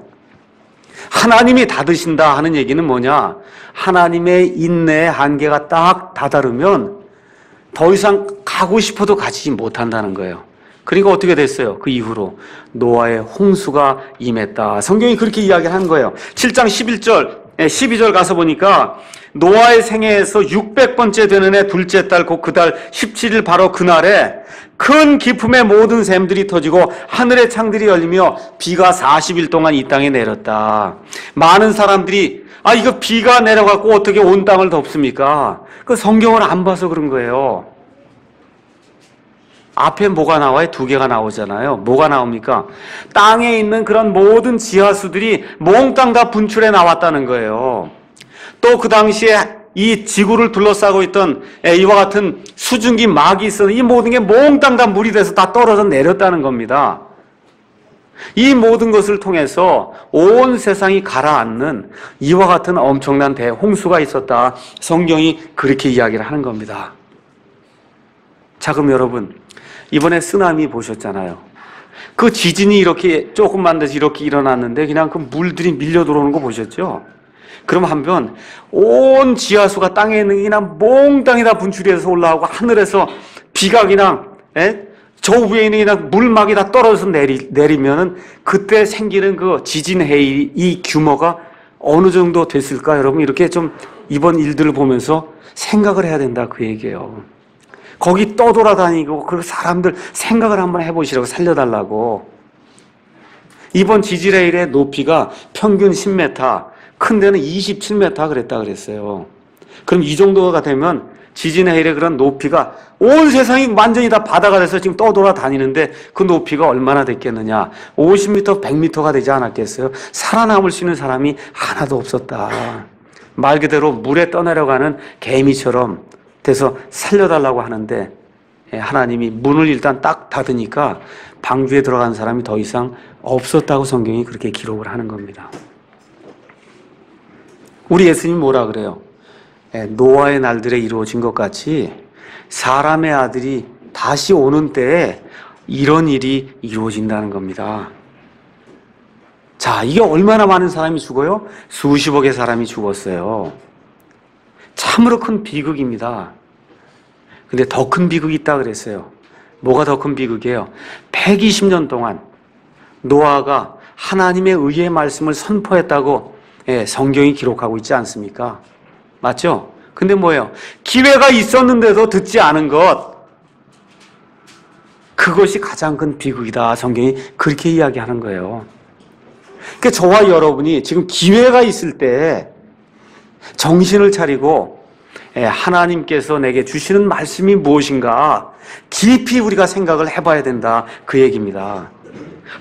하나님이 닫으신다 하는 얘기는 뭐냐? 하나님의 인내의 한계가 딱 다다르면 더 이상 가고 싶어도 가지 못한다는 거예요. 그러니까 어떻게 됐어요? 그 이후로 노아의 홍수가 임했다. 성경이 그렇게 이야기한 거예요. 7장 12절 가서 보니까 노아의 생애에서 600번째 되는 해 둘째 달 곧 그 달 17일 바로 그날에 큰 기품의 모든 샘들이 터지고 하늘의 창들이 열리며 비가 40일 동안 이 땅에 내렸다. 많은 사람들이 이거 비가 내려갖고 어떻게 온 땅을 덮습니까? 그 성경을 안 봐서 그런 거예요. 앞에 뭐가 나와요? 2개가 나오잖아요. 뭐가 나옵니까? 땅에 있는 그런 모든 지하수들이 몽땅 다 분출해 나왔다는 거예요. 또 그 당시에 이 지구를 둘러싸고 있던 이와 같은 수증기 막이 있었는 이 모든 게 몽땅 다 물이 돼서 다 떨어져 내렸다는 겁니다. 이 모든 것을 통해서 온 세상이 가라앉는 이와 같은 엄청난 대홍수가 있었다. 성경이 그렇게 이야기를 하는 겁니다. 자, 그럼 여러분 이번에 쓰나미 보셨잖아요. 그 지진이 이렇게 조금만 돼서 이렇게 일어났는데 그냥 그 물들이 밀려 들어오는 거 보셨죠? 그럼 한번 온 지하수가 땅에 있는 게 그냥 몽땅이 다 분출이 돼서 올라오고 하늘에서 비가 그냥 저 위에 있는 그냥 물막이 다 떨어져서 내리면은 그때 생기는 그 지진 해일 이 규모가 어느 정도 됐을까? 여러분 이렇게 좀 이번 일들을 보면서 생각을 해야 된다 그 얘기예요. 거기 떠돌아다니고 그 사람들 생각을 한번 해보시라고 살려달라고. 이번 지진 해일의 높이가 평균 10m, 큰 데는 27m 그랬다 그랬어요. 그럼 이 정도가 되면 지진 해일의 그런 높이가 온 세상이 완전히 다 바다가 돼서 지금 떠돌아다니는데 그 높이가 얼마나 됐겠느냐? 50m, 100m가 되지 않았겠어요? 살아남을 수 있는 사람이 하나도 없었다. 말 그대로 물에 떠내려가는 개미처럼 돼서 살려달라고 하는데 하나님이 문을 일단 딱 닫으니까 방주에 들어간 사람이 더 이상 없었다고 성경이 그렇게 기록을 하는 겁니다. 우리 예수님 뭐라 그래요? 노아의 날들에 이루어진 것 같이 사람의 아들이 다시 오는 때에 이런 일이 이루어진다는 겁니다. 자, 이게 얼마나 많은 사람이 죽어요? 수십억의 사람이 죽었어요. 참으로 큰 비극입니다. 근데 더 큰 비극이 있다 그랬어요. 뭐가 더 큰 비극이에요? 120년 동안 노아가 하나님의 의의 말씀을 선포했다고 성경이 기록하고 있지 않습니까? 맞죠? 근데 뭐예요? 기회가 있었는데도 듣지 않은 것, 그것이 가장 큰 비극이다. 성경이 그렇게 이야기하는 거예요. 그러니까 저와 여러분이 지금 기회가 있을 때 정신을 차리고 하나님께서 내게 주시는 말씀이 무엇인가 깊이 우리가 생각을 해봐야 된다 그 얘기입니다.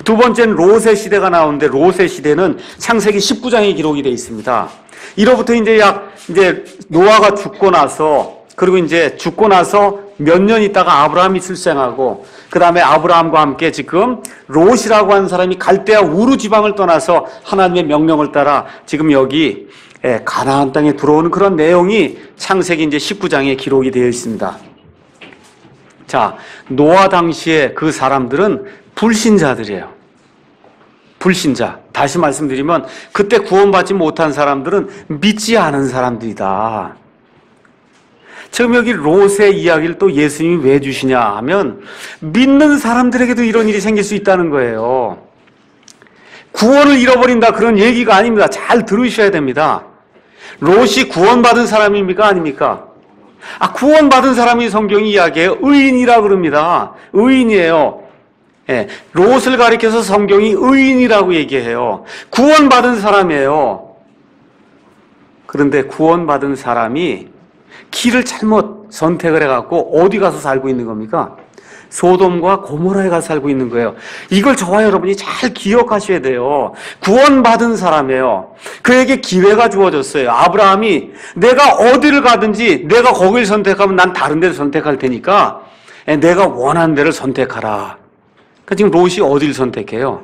두 번째는 롯의 시대가 나오는데 롯의 시대는 창세기 19장에 기록이 되어 있습니다. 이로부터 이제 노아가 죽고 나서 그리고 이제 죽고 나서 몇 년 있다가 아브라함이 출생하고 그 다음에 아브라함과 함께 지금 롯이라고 하는 사람이 갈대아 우르 지방을 떠나서 하나님의 명령을 따라 지금 여기 가나안 땅에 들어오는 그런 내용이 창세기 이제 19장에 기록이 되어 있습니다. 자, 노아 당시에 그 사람들은 불신자들이에요. 불신자. 다시 말씀드리면 그때 구원받지 못한 사람들은 믿지 않은 사람들이다. 지금 여기 롯의 이야기를 또 예수님이 왜 주시냐 하면 믿는 사람들에게도 이런 일이 생길 수 있다는 거예요. 구원을 잃어버린다 그런 얘기가 아닙니다. 잘 들으셔야 됩니다. 롯이 구원받은 사람입니까? 아닙니까? 구원받은 사람이 성경이 이야기해요. 의인이라 그럽니다. 의인이에요. 예, 롯을 가리켜서 성경이 의인이라고 얘기해요. 구원받은 사람이에요. 그런데 구원받은 사람이 길을 잘못 선택을 해갖고 어디 가서 살고 있는 겁니까? 소돔과 고모라에 가서 살고 있는 거예요. 이걸 저와 여러분이 잘 기억하셔야 돼요. 구원받은 사람이에요. 그에게 기회가 주어졌어요. 아브라함이 내가 어디를 가든지 내가 거길 선택하면 난 다른 데를 선택할 테니까 내가 원하는 데를 선택하라. 그러니까 지금 롯이 어디를 선택해요?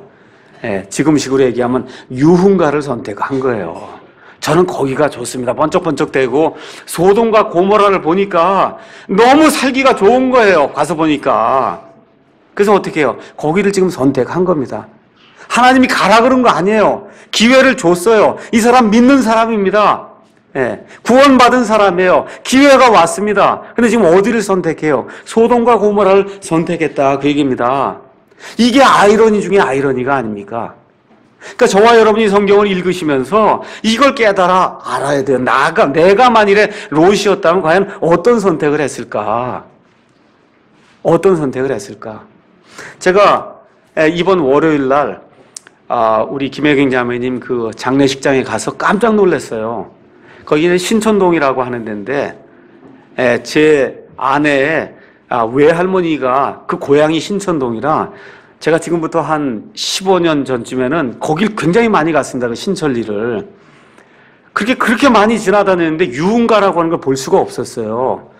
지금식으로 얘기하면 유흥가를 선택한 거예요. 저는 거기가 좋습니다. 번쩍번쩍대고 소돔과 고모라를 보니까 너무 살기가 좋은 거예요. 가서 보니까. 그래서 어떻게 해요? 거기를 지금 선택한 겁니다. 하나님이 가라 그런 거 아니에요. 기회를 줬어요. 이 사람 믿는 사람입니다. 구원받은 사람이에요. 기회가 왔습니다. 근데 지금 어디를 선택해요? 소돔과 고모라를 선택했다 그 얘기입니다. 이게 아이러니 중에 아이러니가 아닙니까? 그러니까 저와 여러분이 성경을 읽으시면서 이걸 깨달아 알아야 돼요. 내가 만일에 롯이었다면 과연 어떤 선택을 했을까? 어떤 선택을 했을까? 제가 이번 월요일 날 우리 김혜경 자매님 그 장례식장에 가서 깜짝 놀랐어요. 거기는 신천동이라고 하는 데인데 제 아내의 외할머니가 그 고향이 신천동이라 제가 지금부터 한 15년 전쯤에는 거길 굉장히 많이 갔습니다. 그 신천리를. 그렇게 많이 지나다녔는데 유흥가라고 하는 걸 볼 수가 없었어요.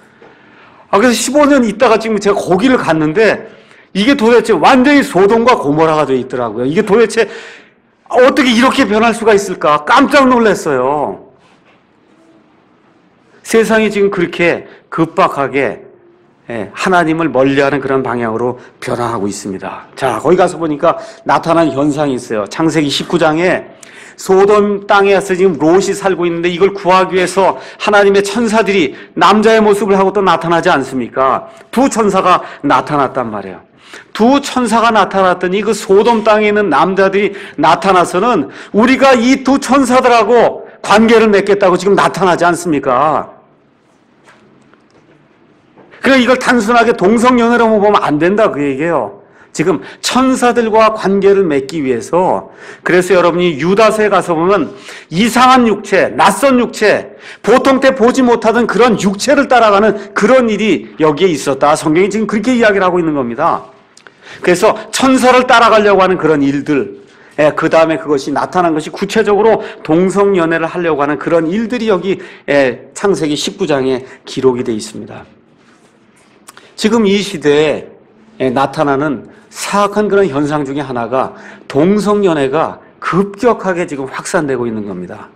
그래서 15년 있다가 지금 제가 거기를 갔는데 이게 도대체 완전히 소돔과 고모라가 되어 있더라고요. 이게 도대체 어떻게 이렇게 변할 수가 있을까? 깜짝 놀랐어요. 세상이 지금 그렇게 급박하게 하나님을 멀리하는 그런 방향으로 변화하고 있습니다. 자, 거기 가서 보니까 나타난 현상이 있어요. 창세기 19장에 소돔 땅에서 지금 롯이 살고 있는데 이걸 구하기 위해서 하나님의 천사들이 남자의 모습을 하고 또 나타나지 않습니까? 두 천사가 나타났단 말이에요. 두 천사가 나타났더니 그 소돔 땅에 있는 남자들이 나타나서는 우리가 이 두 천사들하고 관계를 맺겠다고 지금 나타나지 않습니까? 그러니까 이걸 단순하게 동성연애로 보면 안 된다 그 얘기예요. 지금 천사들과 관계를 맺기 위해서 그래서 여러분이 유다서에 가서 보면 이상한 육체, 낯선 육체, 보통 때 보지 못하던 그런 육체를 따라가는 그런 일이 여기에 있었다. 성경이 지금 그렇게 이야기를 하고 있는 겁니다. 그래서 천사를 따라가려고 하는 그런 일들, 그 다음에 그것이 나타난 것이 구체적으로 동성연애를 하려고 하는 그런 일들이 여기 창세기 19장에 기록이 되어 있습니다. 지금 이 시대에 나타나는 사악한 그런 현상 중에 하나가 동성연애가 급격하게 지금 확산되고 있는 겁니다.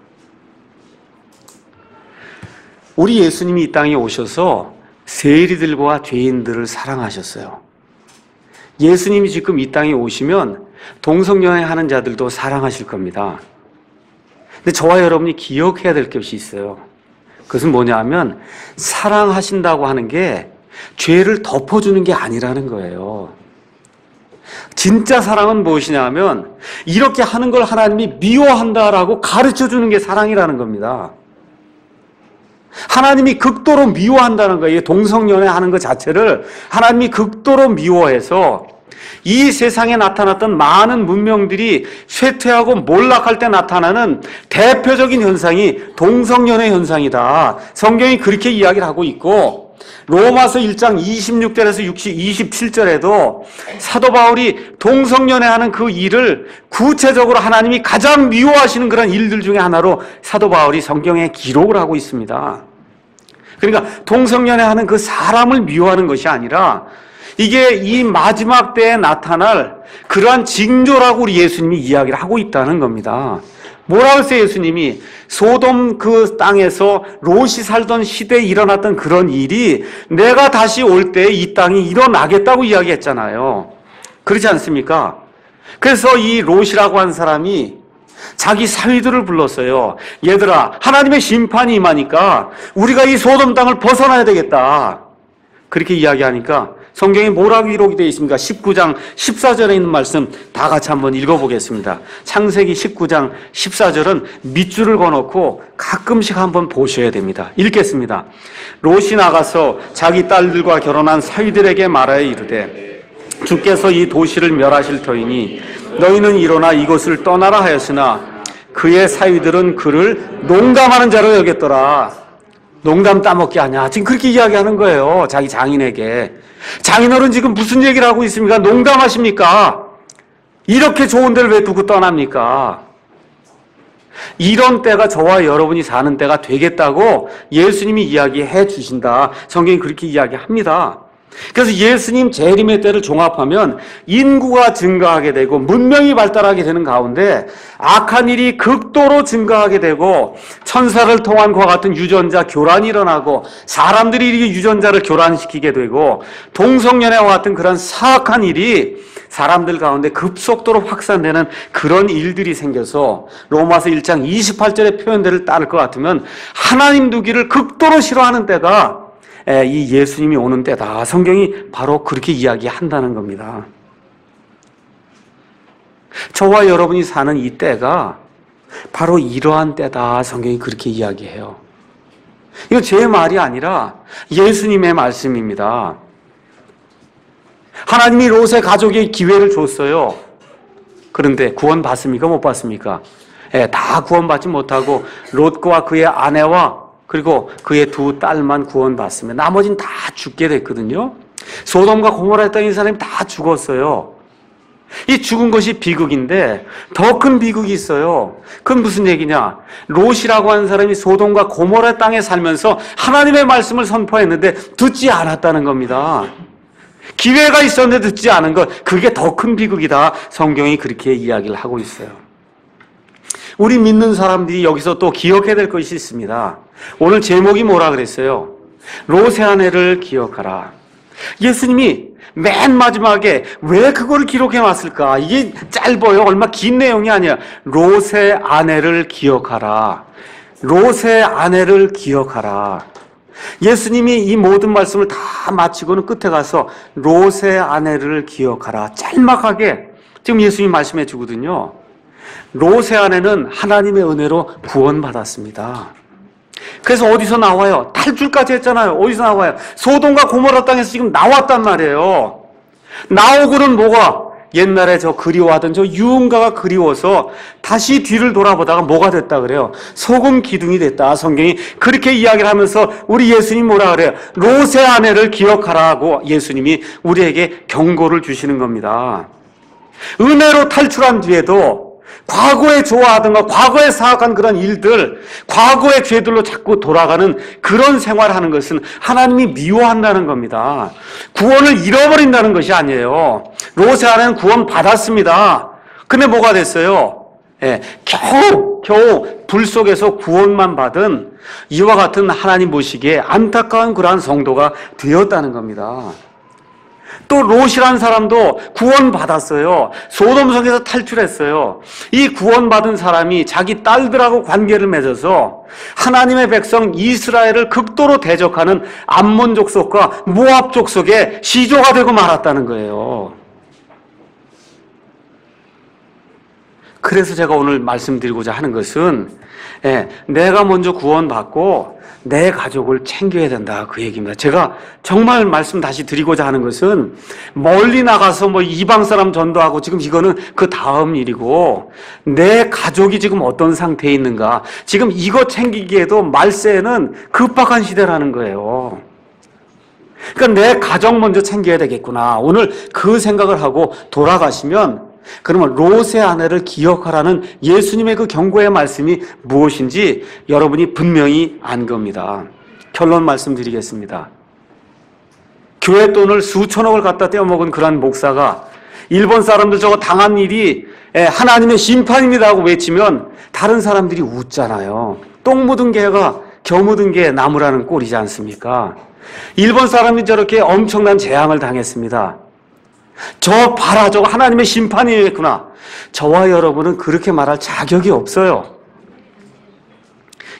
우리 예수님이 이 땅에 오셔서 세리들과 죄인들을 사랑하셨어요. 예수님이 지금 이 땅에 오시면 동성연애 하는 자들도 사랑하실 겁니다. 근데 저와 여러분이 기억해야 될 것이 있어요. 그것은 뭐냐 하면 사랑하신다고 하는 게 죄를 덮어주는 게 아니라는 거예요. 진짜 사랑은 무엇이냐 하면 이렇게 하는 걸 하나님이 미워한다라고 가르쳐주는 게 사랑이라는 겁니다. 하나님이 극도로 미워한다는 거예요. 동성연애 하는 것 자체를 하나님이 극도로 미워해서 이 세상에 나타났던 많은 문명들이 쇠퇴하고 몰락할 때 나타나는 대표적인 현상이 동성연애 현상이다. 성경이 그렇게 이야기를 하고 있고 로마서 1장 26절에서 27절에도 사도 바울이 동성연애하는 그 일을 구체적으로 하나님이 가장 미워하시는 그런 일들 중에 하나로 사도 바울이 성경에 기록을 하고 있습니다. 그러니까 동성연애하는 그 사람을 미워하는 것이 아니라 이게 이 마지막 때에 나타날 그러한 징조라고 우리 예수님이 이야기를 하고 있다는 겁니다. 뭐라고 했어요, 예수님이? 소돔 그 땅에서 롯이 살던 시대에 일어났던 그런 일이 내가 다시 올 때 이 땅이 일어나겠다고 이야기했잖아요. 그렇지 않습니까? 그래서 이 롯이라고 한 사람이 자기 사위들을 불렀어요. 얘들아, 하나님의 심판이 임하니까 우리가 이 소돔 땅을 벗어나야 되겠다. 그렇게 이야기하니까 성경에 뭐라고 기록이 되어 있습니까? 19장 14절에 있는 말씀 다 같이 한번 읽어보겠습니다. 창세기 19장 14절은 밑줄을 그어놓고 가끔씩 한번 보셔야 됩니다. 읽겠습니다. 롯이 나가서 자기 딸들과 결혼한 사위들에게 말하여 이르되 주께서 이 도시를 멸하실 터이니 너희는 일어나 이곳을 떠나라 하였으나 그의 사위들은 그를 농담하는 자로 여겼더라. 농담 따먹기 아니야. 지금 그렇게 이야기하는 거예요. 자기 장인에게. 장인어른 지금 무슨 얘기를 하고 있습니까? 농담하십니까? 이렇게 좋은 데를 왜 두고 떠납니까? 이런 때가 저와 여러분이 사는 때가 되겠다고 예수님이 이야기해 주신다. 성경이 그렇게 이야기합니다. 그래서 예수님 재림의 때를 종합하면 인구가 증가하게 되고 문명이 발달하게 되는 가운데 악한 일이 극도로 증가하게 되고 천사를 통한 것과 같은 유전자 교란이 일어나고 사람들이 이렇게 유전자를 교란시키게 되고 동성연애와 같은 그런 사악한 일이 사람들 가운데 급속도로 확산되는 그런 일들이 생겨서 로마서 1장 28절의 표현들을 따를 것 같으면 하나님 두기를 극도로 싫어하는 때가 이 예수님이 오는 때다. 성경이 바로 그렇게 이야기한다는 겁니다. 저와 여러분이 사는 이 때가 바로 이러한 때다. 성경이 그렇게 이야기해요. 이거 제 말이 아니라 예수님의 말씀입니다. 하나님이 롯의 가족에게 기회를 줬어요. 그런데 구원 받습니까? 못 받습니까? 다 구원받지 못하고 롯과 그의 아내와 그리고 그의 두 딸만 구원받으면 나머지는 다 죽게 됐거든요. 소돔과 고모라 땅에 사람이 다 죽었어요. 이 죽은 것이 비극인데 더 큰 비극이 있어요. 그건 무슨 얘기냐? 롯이라고 하는 사람이 소돔과 고모라 땅에 살면서 하나님의 말씀을 선포했는데 듣지 않았다는 겁니다. 기회가 있었는데 듣지 않은 것, 그게 더 큰 비극이다. 성경이 그렇게 이야기를 하고 있어요. 우리 믿는 사람들이 여기서 또 기억해야 될 것이 있습니다. 오늘 제목이 뭐라 그랬어요? 롯의 아내를 기억하라. 예수님이 맨 마지막에 왜 그걸 기록해 놨을까? 이게 짧아요. 얼마 긴 내용이 아니야. 롯의 아내를 기억하라. 롯의 아내를 기억하라. 예수님이 이 모든 말씀을 다 마치고는 끝에 가서 롯의 아내를 기억하라. 짤막하게 지금 예수님이 말씀해 주거든요. 롯의 아내는 하나님의 은혜로 구원받았습니다. 그래서 어디서 나와요? 탈출까지 했잖아요. 어디서 나와요? 소돔과 고모라 땅에서 지금 나왔단 말이에요. 나오고는 뭐가? 옛날에 저 그리워하던 저 유흥가가 그리워서 다시 뒤를 돌아보다가 뭐가 됐다 그래요? 소금 기둥이 됐다. 성경이 그렇게 이야기를 하면서 우리 예수님 뭐라 그래요? 롯의 아내를 기억하라고 예수님이 우리에게 경고를 주시는 겁니다. 은혜로 탈출한 뒤에도 과거에 좋아하던 것, 과거에 사악한 그런 일들, 과거의 죄들로 자꾸 돌아가는 그런 생활하는 것은 하나님이 미워한다는 겁니다. 구원을 잃어버린다는 것이 아니에요. 롯의 아내는 구원 받았습니다. 근데 뭐가 됐어요? 겨우 불 속에서 구원만 받은 이와 같은 하나님 보시기에 안타까운 그러한 성도가 되었다는 겁니다. 또 롯이라는 사람도 구원받았어요. 소돔성에서 탈출했어요. 이 구원받은 사람이 자기 딸들하고 관계를 맺어서 하나님의 백성 이스라엘을 극도로 대적하는 암몬 족속과 모압 족속의 시조가 되고 말았다는 거예요. 그래서 제가 오늘 말씀드리고자 하는 것은 내가 먼저 구원받고 내 가족을 챙겨야 된다, 그 얘기입니다. 제가 정말 말씀 다시 드리고자 하는 것은 멀리 나가서 뭐 이방 사람 전도하고 지금 이거는 그 다음 일이고 내 가족이 지금 어떤 상태에 있는가, 지금 이거 챙기기에도 말세에는 급박한 시대라는 거예요. 그러니까 내 가족 먼저 챙겨야 되겠구나. 오늘 그 생각을 하고 돌아가시면 그러면 롯의 아내를 기억하라는 예수님의 그 경고의 말씀이 무엇인지 여러분이 분명히 안 겁니다. 결론 말씀드리겠습니다. 교회 돈을 수천억을 갖다 떼어먹은 그러한 목사가 일본 사람들 저거 당한 일이 하나님의 심판입니다 하고 외치면 다른 사람들이 웃잖아요. 똥 묻은 개가 겨 묻은 개 나무라는 꼴이지 않습니까? 일본 사람이 저렇게 엄청난 재앙을 당했습니다. 저 봐라, 저거 하나님의 심판이겠구나. 저와 여러분은 그렇게 말할 자격이 없어요.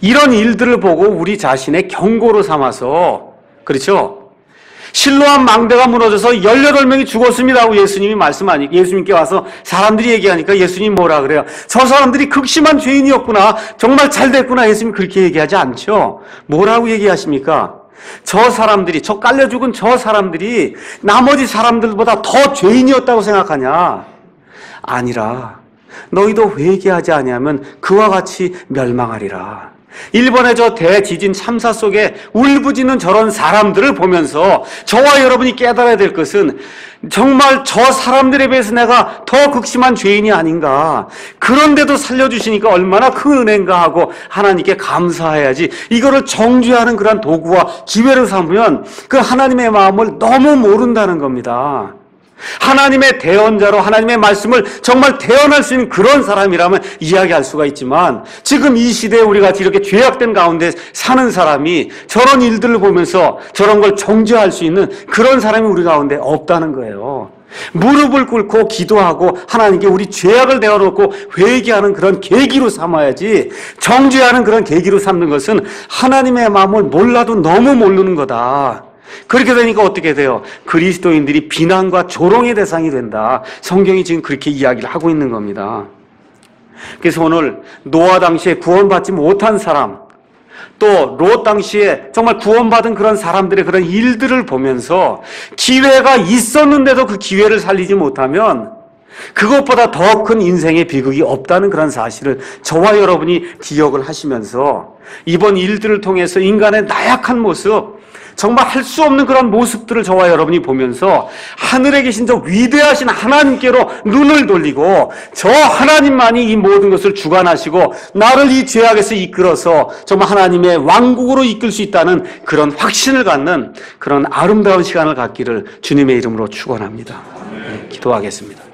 이런 일들을 보고 우리 자신의 경고로 삼아서, 그렇죠? 실로암 망대가 무너져서 18명이 죽었습니다 하고 예수님께 와서 사람들이 얘기하니까 예수님 뭐라 그래요? 저 사람들이 극심한 죄인이었구나, 정말 잘 됐구나. 예수님 그렇게 얘기하지 않죠. 뭐라고 얘기하십니까? 저 사람들이, 저 깔려 죽은 저 사람들이 나머지 사람들보다 더 죄인이었다고 생각하냐? 아니라 너희도 회개하지 아니하면 그와 같이 멸망하리라. 일본의 저 대지진 참사 속에 울부짖는 저런 사람들을 보면서 저와 여러분이 깨달아야 될 것은 정말 저 사람들에 비해서 내가 더 극심한 죄인이 아닌가, 그런데도 살려주시니까 얼마나 큰 은혜인가 하고 하나님께 감사해야지, 이거를 정죄하는 그런 도구와 기회를 삼으면 그 하나님의 마음을 너무 모른다는 겁니다. 하나님의 대언자로 하나님의 말씀을 정말 대언할 수 있는 그런 사람이라면 이야기할 수가 있지만, 지금 이 시대에 우리 같이 이렇게 죄악된 가운데 사는 사람이 저런 일들을 보면서 저런 걸 정죄할 수 있는 그런 사람이 우리 가운데 없다는 거예요. 무릎을 꿇고 기도하고 하나님께 우리 죄악을 내어놓고 회개하는 그런 계기로 삼아야지, 정죄하는 그런 계기로 삼는 것은 하나님의 마음을 몰라도 너무 모르는 거다. 그렇게 되니까 어떻게 돼요? 그리스도인들이 비난과 조롱의 대상이 된다. 성경이 지금 그렇게 이야기를 하고 있는 겁니다. 그래서 오늘 노아 당시에 구원받지 못한 사람, 또 롯 당시에 정말 구원받은 그런 사람들의 그런 일들을 보면서 기회가 있었는데도 그 기회를 살리지 못하면 그것보다 더 큰 인생의 비극이 없다는 그런 사실을 저와 여러분이 기억을 하시면서 이번 일들을 통해서 인간의 나약한 모습, 정말 할 수 없는 그런 모습들을 저와 여러분이 보면서 하늘에 계신 저 위대하신 하나님께로 눈을 돌리고 저 하나님만이 이 모든 것을 주관하시고 나를 이 죄악에서 이끌어서 정말 하나님의 왕국으로 이끌 수 있다는 그런 확신을 갖는 그런 아름다운 시간을 갖기를 주님의 이름으로 축원합니다. 네, 기도하겠습니다.